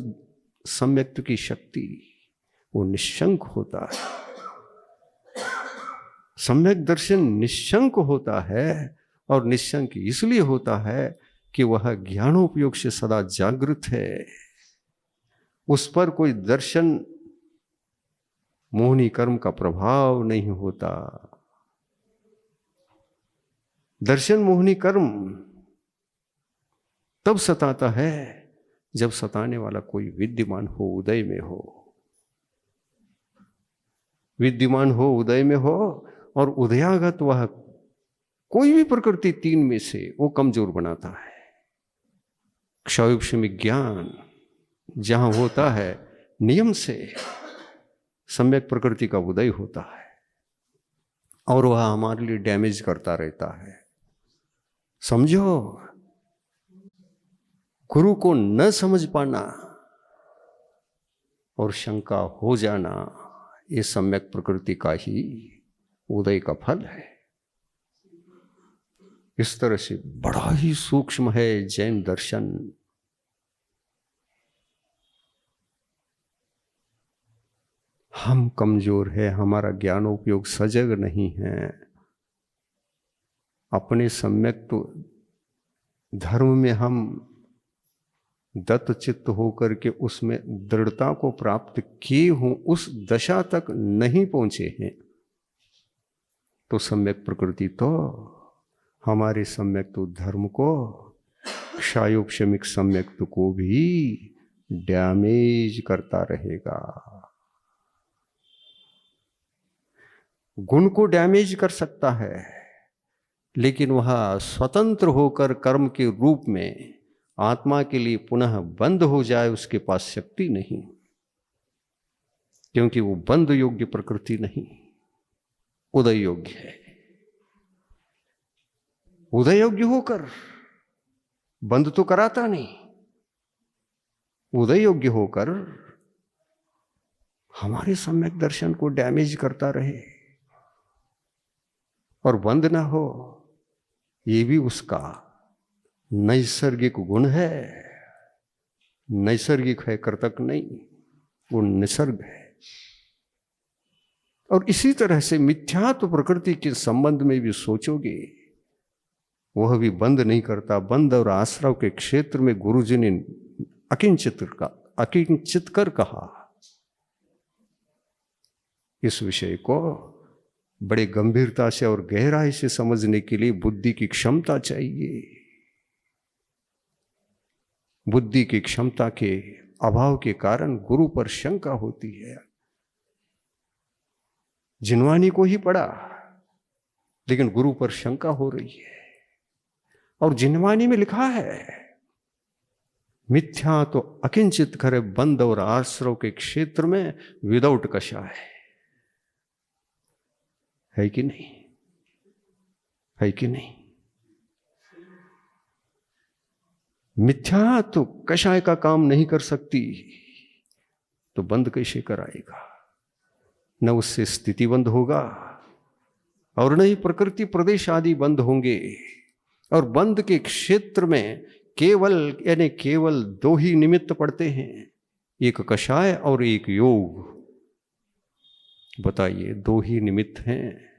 सम्यक्त्व की शक्ति? वो निश्शंक होता है। सम्यक दर्शन निश्शंक होता है, और निश्शंक इसलिए होता है कि वह ज्ञानोपयोग से सदा जागृत है। उस पर कोई दर्शन मोहनी कर्म का प्रभाव नहीं होता। दर्शन मोहनी कर्म तब सताता है जब सताने वाला कोई विद्यमान हो, उदय में हो। विद्यमान हो, उदय में हो, और उदयागत वह कोई भी प्रकृति तीन में से वो कमजोर बनाता है। क्षयोपशमी ज्ञान जहां होता है, नियम से सम्यक प्रकृति का उदय होता है, और वह हमारे लिए डैमेज करता रहता है। समझो, गुरु को न समझ पाना और शंका हो जाना, ये सम्यक प्रकृति का ही उदय का फल है। इस तरह से बड़ा ही सूक्ष्म है जैन दर्शन। हम कमजोर है, हमारा ज्ञानोपयोग सजग नहीं है। अपने सम्यक तो धर्म में हम दत्तचित्त होकर के उसमें दृढ़ता को प्राप्त किए हों, उस दशा तक नहीं पहुंचे हैं, तो सम्यक प्रकृति तो हमारे सम्यक तो धर्म को, क्षयोपशमिक सम्यक को भी डैमेज करता रहेगा। गुण को डैमेज कर सकता है, लेकिन वह स्वतंत्र होकर कर्म के रूप में आत्मा के लिए पुनः बंद हो जाए, उसके पास शक्ति नहीं, क्योंकि वो बंद योग्य प्रकृति नहीं, उदय योग्य है। उदय योग्य होकर बंद तो कराता नहीं, उदय योग्य होकर हमारे सम्यक दर्शन को डैमेज करता रहे और बंद ना हो, ये भी उसका नैसर्गिक गुण है। नैसर्गिक है, कर्तक नहीं, वो निसर्ग है। और इसी तरह से मिथ्यात्व प्रकृति के संबंध में भी सोचोगे, वह भी बंद नहीं करता। बंद और आश्रव के क्षेत्र में गुरुजी ने अकिंचित कर कहा। इस विषय को बड़े गंभीरता से और गहराई से समझने के लिए बुद्धि की क्षमता चाहिए। बुद्धि की क्षमता के अभाव के कारण गुरु पर शंका होती है। जिनवानी को ही पढ़ा, लेकिन गुरु पर शंका हो रही है। और जिनवानी में लिखा है, मिथ्या तो अकिंचित करे बंद और आश्रव के क्षेत्र में विदाउट कषाय है कि नहीं? है कि नहीं? मिथ्या तो कषाय का काम नहीं कर सकती, तो बंद कैसे कराएगा? न उससे स्थिति बंद होगा और न ही प्रकृति प्रदेश आदि बंद होंगे। और बंद के क्षेत्र में केवल दो ही निमित्त पड़ते हैं, एक कषाय और एक योग। बताइए, दो ही निमित्त हैं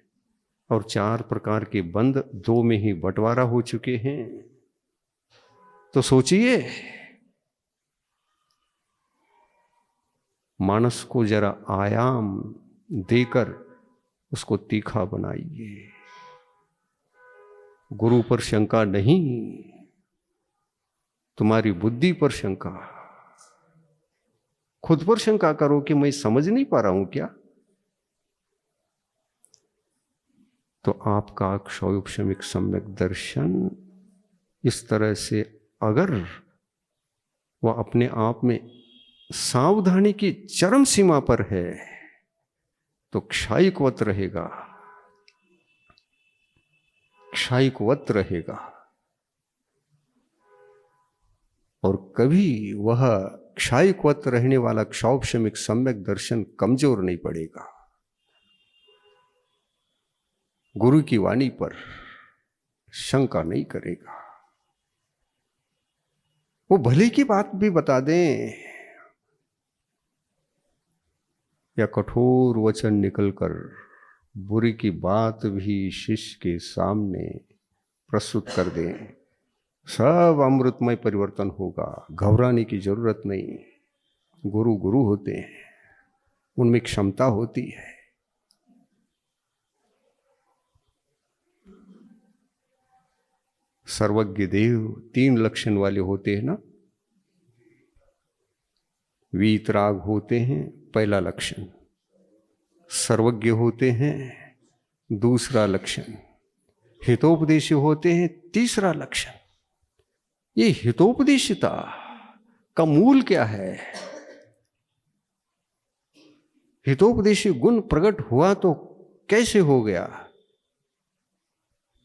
और 4 प्रकार के बंद दो में ही बंटवारा हो चुके हैं। तो सोचिए, मानस को जरा आयाम देकर उसको तीखा बनाइए। गुरु पर शंका नहीं तुम्हारी बुद्धि पर शंका, खुद पर शंका करो कि मैं समझ नहीं पा रहा हूं क्या, तो आपका क्षौभिक सम्यक दर्शन इस तरह से अगर वह अपने आप में सावधानी की चरम सीमा पर है तो क्षायिकवत रहेगा, क्षायिकवत रहेगा, और कभी वह क्षायिकवत रहने वाला क्षौभिक सम्यक दर्शन कमजोर नहीं पड़ेगा। गुरु की वाणी पर शंका नहीं करेगा। वो भले की बात भी बता दें या कठोर वचन निकलकर बुरी की बात भी शिष्य के सामने प्रस्तुत कर दें, सब अमृतमय परिवर्तन होगा, घबराने की जरूरत नहीं। गुरु गुरु होते हैं, उनमें क्षमता होती है। सर्वज्ञ देव 3 लक्षण वाले होते हैं ना। वीतराग होते हैं पहला लक्षण, सर्वज्ञ होते हैं दूसरा लक्षण, हितोपदेशी होते हैं तीसरा लक्षण। ये हितोपदेशिता का मूल क्या है? हितोपदेशी गुण प्रकट हुआ तो कैसे हो गया?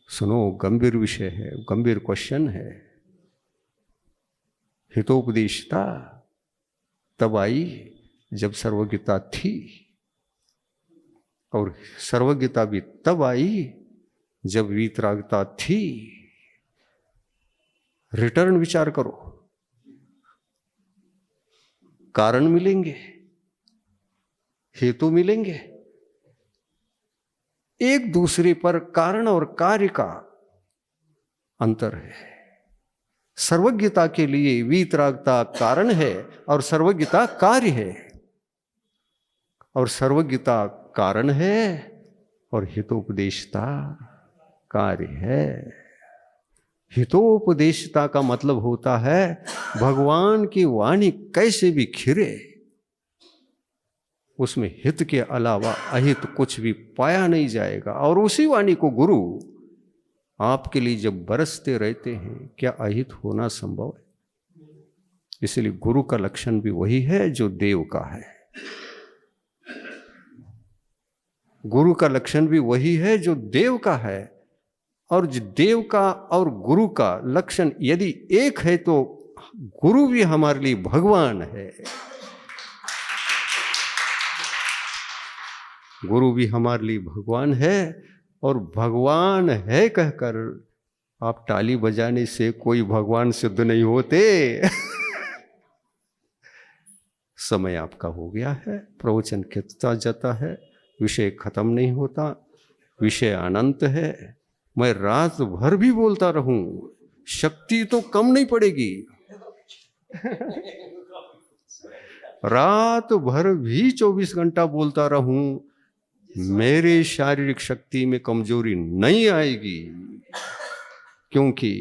सुनो, गंभीर विषय है, गंभीर क्वेश्चन है। हितोपदेशिता तब आई जब सर्वज्ञता थी, और सर्वज्ञता भी तब आई जब वीतरागता थी। रिटर्न विचार करो, कारण मिलेंगे, हेतु मिलेंगे, एक दूसरे पर कारण और कार्य का अंतर है। सर्वज्ञता के लिए वीतरागता कारण है और सर्वज्ञता कार्य है, और सर्वज्ञता कारण है और हितोपदेशता कार्य है। हितोपदेशता का मतलब होता है भगवान की वाणी कैसे भी खिरे, उसमें हित के अलावा अहित कुछ भी पाया नहीं जाएगा। और उसी वाणी को गुरु आपके लिए जब बरसते रहते हैं, क्या अहित होना संभव है? इसलिए गुरु का लक्षण भी वही है जो देव का है। गुरु का लक्षण भी वही है जो देव का है। और देव का और गुरु का लक्षण यदि एक है तो गुरु भी हमारे लिए भगवान है। गुरु भी हमारे लिए भगवान है, और भगवान है कहकर आप ताली बजाने से कोई भगवान सिद्ध नहीं होते। समय आपका हो गया है, प्रवचन खिंचता जाता है, विषय खत्म नहीं होता, विषय अनंत है। मैं रात भर भी बोलता रहूं, शक्ति तो कम नहीं पड़ेगी। रात भर भी 24 घंटा बोलता रहूं, मेरी शारीरिक शक्ति में कमजोरी नहीं आएगी, क्योंकि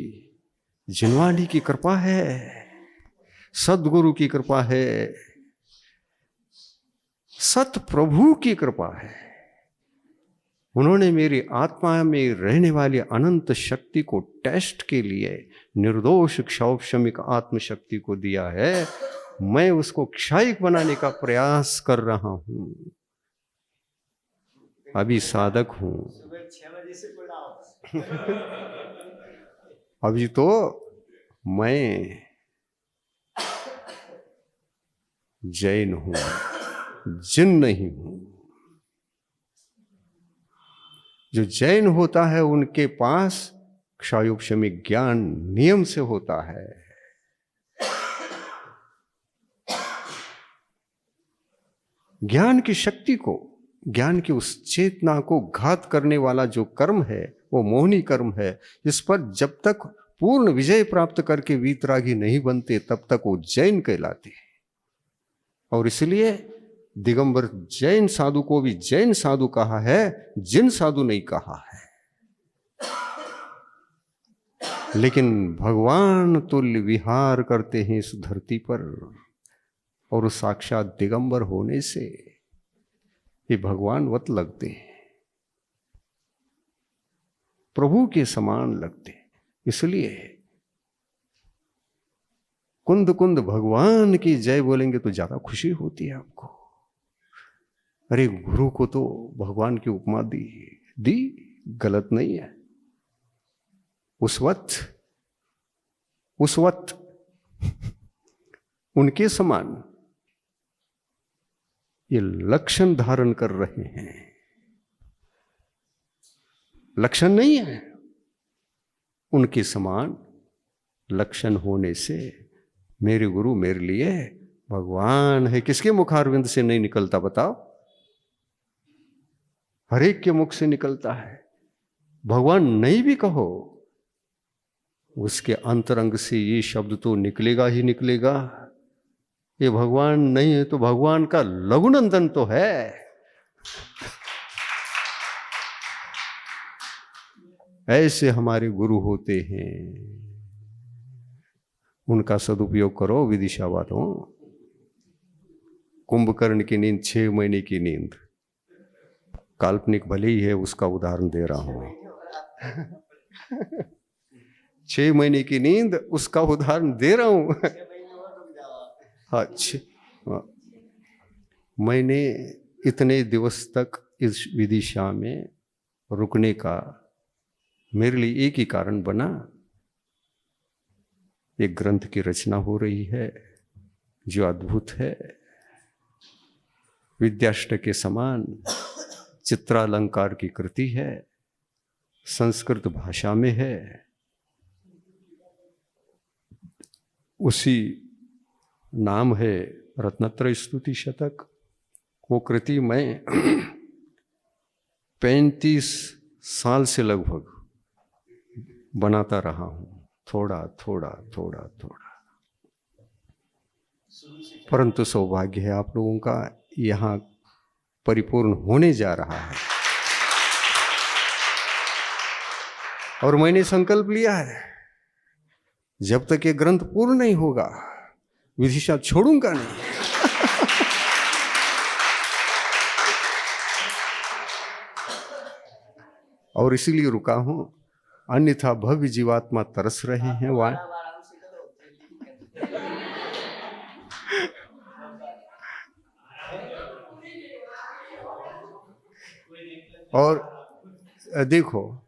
जिनवाणी की कृपा है, सदगुरु की कृपा है, सत प्रभु की कृपा है। उन्होंने मेरी आत्मा में रहने वाली अनंत शक्ति को टेस्ट के लिए निर्दोष क्षौभिक आत्मशक्ति को दिया है। मैं उसको क्षायिक बनाने का प्रयास कर रहा हूं। अभी साधक हूं। अभी तो मैं जैन हूं, जिन नहीं हूं। जो जैन होता है उनके पास क्षौभिक ज्ञान नियम से होता है। ज्ञान की शक्ति को, ज्ञान की उस चेतना को घात करने वाला जो कर्म है वो मोहनी कर्म है। इस पर जब तक पूर्ण विजय प्राप्त करके वीतरागी नहीं बनते तब तक वो जैन कहलाते हैं। और इसलिए दिगंबर जैन साधु को भी जैन साधु कहा है, जिन साधु नहीं कहा है। लेकिन भगवान तुल्य विहार करते हैं इस धरती पर, और साक्षात दिगंबर होने से ये भगवान वत लगते हैं, प्रभु के समान लगते हैं। इसलिए कुंद कुंद भगवान की जय बोलेंगे तो ज्यादा खुशी होती है आपको। अरे गुरु को तो भगवान की उपमा दी, गलत नहीं है। उस वक्त उनके समान ये लक्षण धारण कर रहे हैं। लक्षण नहीं है, उनके समान लक्षण होने से मेरे गुरु मेरे लिए भगवान है। किसके मुखारविंद से नहीं निकलता बताओ? हर एक के मुख से निकलता है। भगवान नहीं भी कहो, उसके अंतरंग से ये शब्द तो निकलेगा ही निकलेगा। ये भगवान नहीं है तो भगवान का लघुनंदन तो है। ऐसे हमारे गुरु होते हैं, उनका सदुपयोग करो विदिशा वालों। कुंभकर्ण की नींद 6 महीने की नींद, काल्पनिक भले ही है, उसका उदाहरण दे रहा हूं। 6 महीने की नींद, उसका उदाहरण दे रहा हूं। हाँ, मैंने इतने दिवस तक इस विदिशा में रुकने का मेरे लिए एक ही कारण बना, एक ग्रंथ की रचना हो रही है जो अद्भुत है। विद्याष्टक के समान चित्रालंकार की कृति है, संस्कृत भाषा में है। उसी नाम है रत्नत्रय स्तुति शतक। वो कृति मैं 35 साल से लगभग बनाता रहा हूं, थोड़ा थोड़ा थोड़ा थोड़ा। परंतु सौभाग्य है आप लोगों का, यहां परिपूर्ण होने जा रहा है। और मैंने संकल्प लिया है, जब तक ये ग्रंथ पूर्ण नहीं होगा विदिशा छोड़ूंगा नहीं। और इसीलिए रुका हूं, अन्यथा भव्य जीवात्मा तरस रहे हैं वहां। और देखो,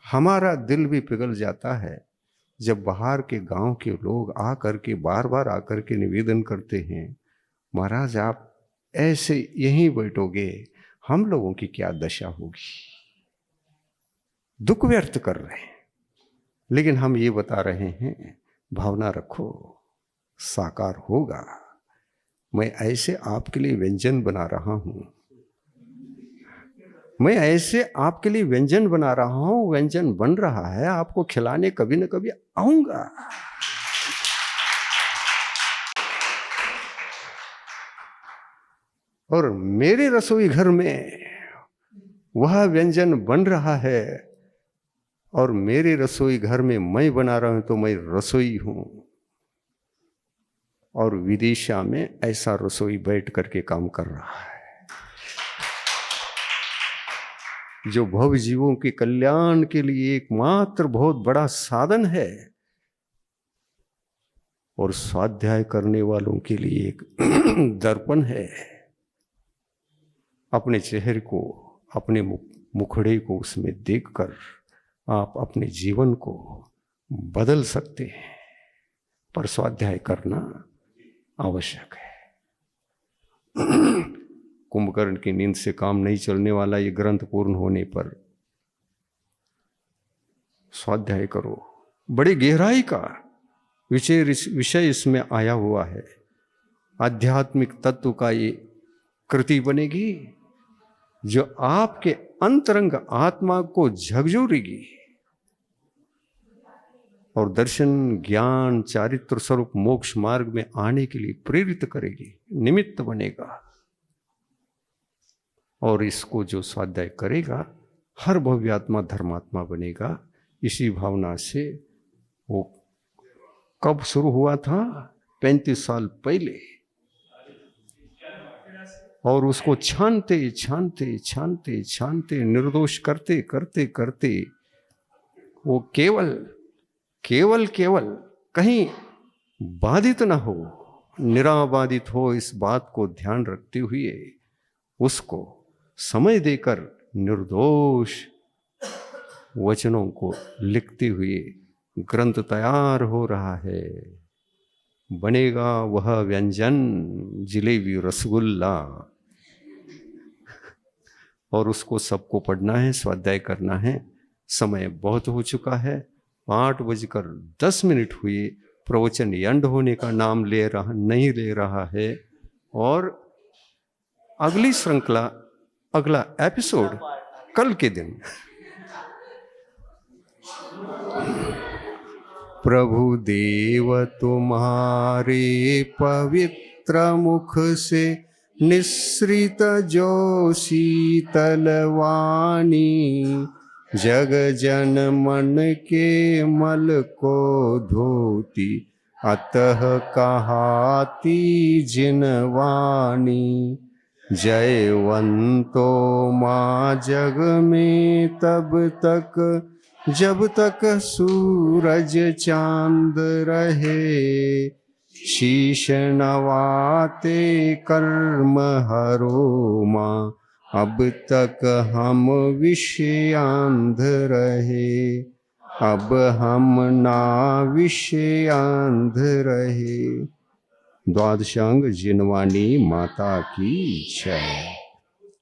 हमारा दिल भी पिघल जाता है जब बाहर के गांव के लोग आकर के बार बार आकर के निवेदन करते हैं, महाराज आप ऐसे यहीं बैठोगे, हम लोगों की क्या दशा होगी। दुख व्यक्त कर रहे हैं, लेकिन हम ये बता रहे हैं भावना रखो, साकार होगा। मैं ऐसे आपके लिए व्यंजन बना रहा हूं, मैं ऐसे आपके लिए व्यंजन बना रहा हूं, व्यंजन बन रहा है, आपको खिलाने कभी न कभी आऊंगा। और मेरे रसोई घर में वह व्यंजन बन रहा है, और मेरे रसोई घर में मैं बना रहा हूं तो मैं रसोई हूं। और विदिशा में ऐसा रसोई बैठ करके काम कर रहा है जो भव जीवों के कल्याण के लिए एकमात्र बहुत बड़ा साधन है, और स्वाध्याय करने वालों के लिए एक दर्पण है। अपने चेहरे को, अपने मुखड़े को उसमें देखकर आप अपने जीवन को बदल सकते हैं, पर स्वाध्याय करना आवश्यक है। कुंभकर्ण की नींद से काम नहीं चलने वाला। ये ग्रंथ पूर्ण होने पर स्वाध्याय करो। बड़ी गहराई का विषय इसमें आया हुआ है। आध्यात्मिक तत्व का ये कृति बनेगी जो आपके अंतरंग आत्मा को झकझोरेगी और दर्शन, ज्ञान, चारित्र स्वरूप मोक्ष मार्ग में आने के लिए प्रेरित करेगी, निमित्त बनेगा। और इसको जो स्वाध्याय करेगा हर भव्यात्मा धर्मात्मा बनेगा। इसी भावना से वो कब शुरू हुआ था? 35 साल पहले। और उसको छानते छानते छानते छानते निर्दोष करते करते करते वो केवल केवल केवल कहीं बाधित ना हो, निराबाधित हो, इस बात को ध्यान रखते हुए उसको समय देकर निर्दोष वचनों को लिखते हुए ग्रंथ तैयार हो रहा है। बनेगा वह व्यंजन जलेबी रसगुल्ला। और उसको सबको पढ़ना है, स्वाध्याय करना है। समय बहुत हो चुका है, 8:10 हुए। प्रवचन एंड होने का नाम नहीं ले रहा है। और अगली श्रृंखला, अगला एपिसोड कल के दिन। प्रभु देव तुम्हारे पवित्र मुख से निसृत जो शीतल वाणी, जग जन मन के मल को धोती, अतः कहाती जिन वाणी। जयवंतो माँ जग में तब तक जब तक सूरज चांद रहे, शीश नवाते कर्म हरो माँ, अब तक हम विषयांध रहे, अब हम ना विषयांध रहे। द्वादशांग जिनवाणी माता की जय।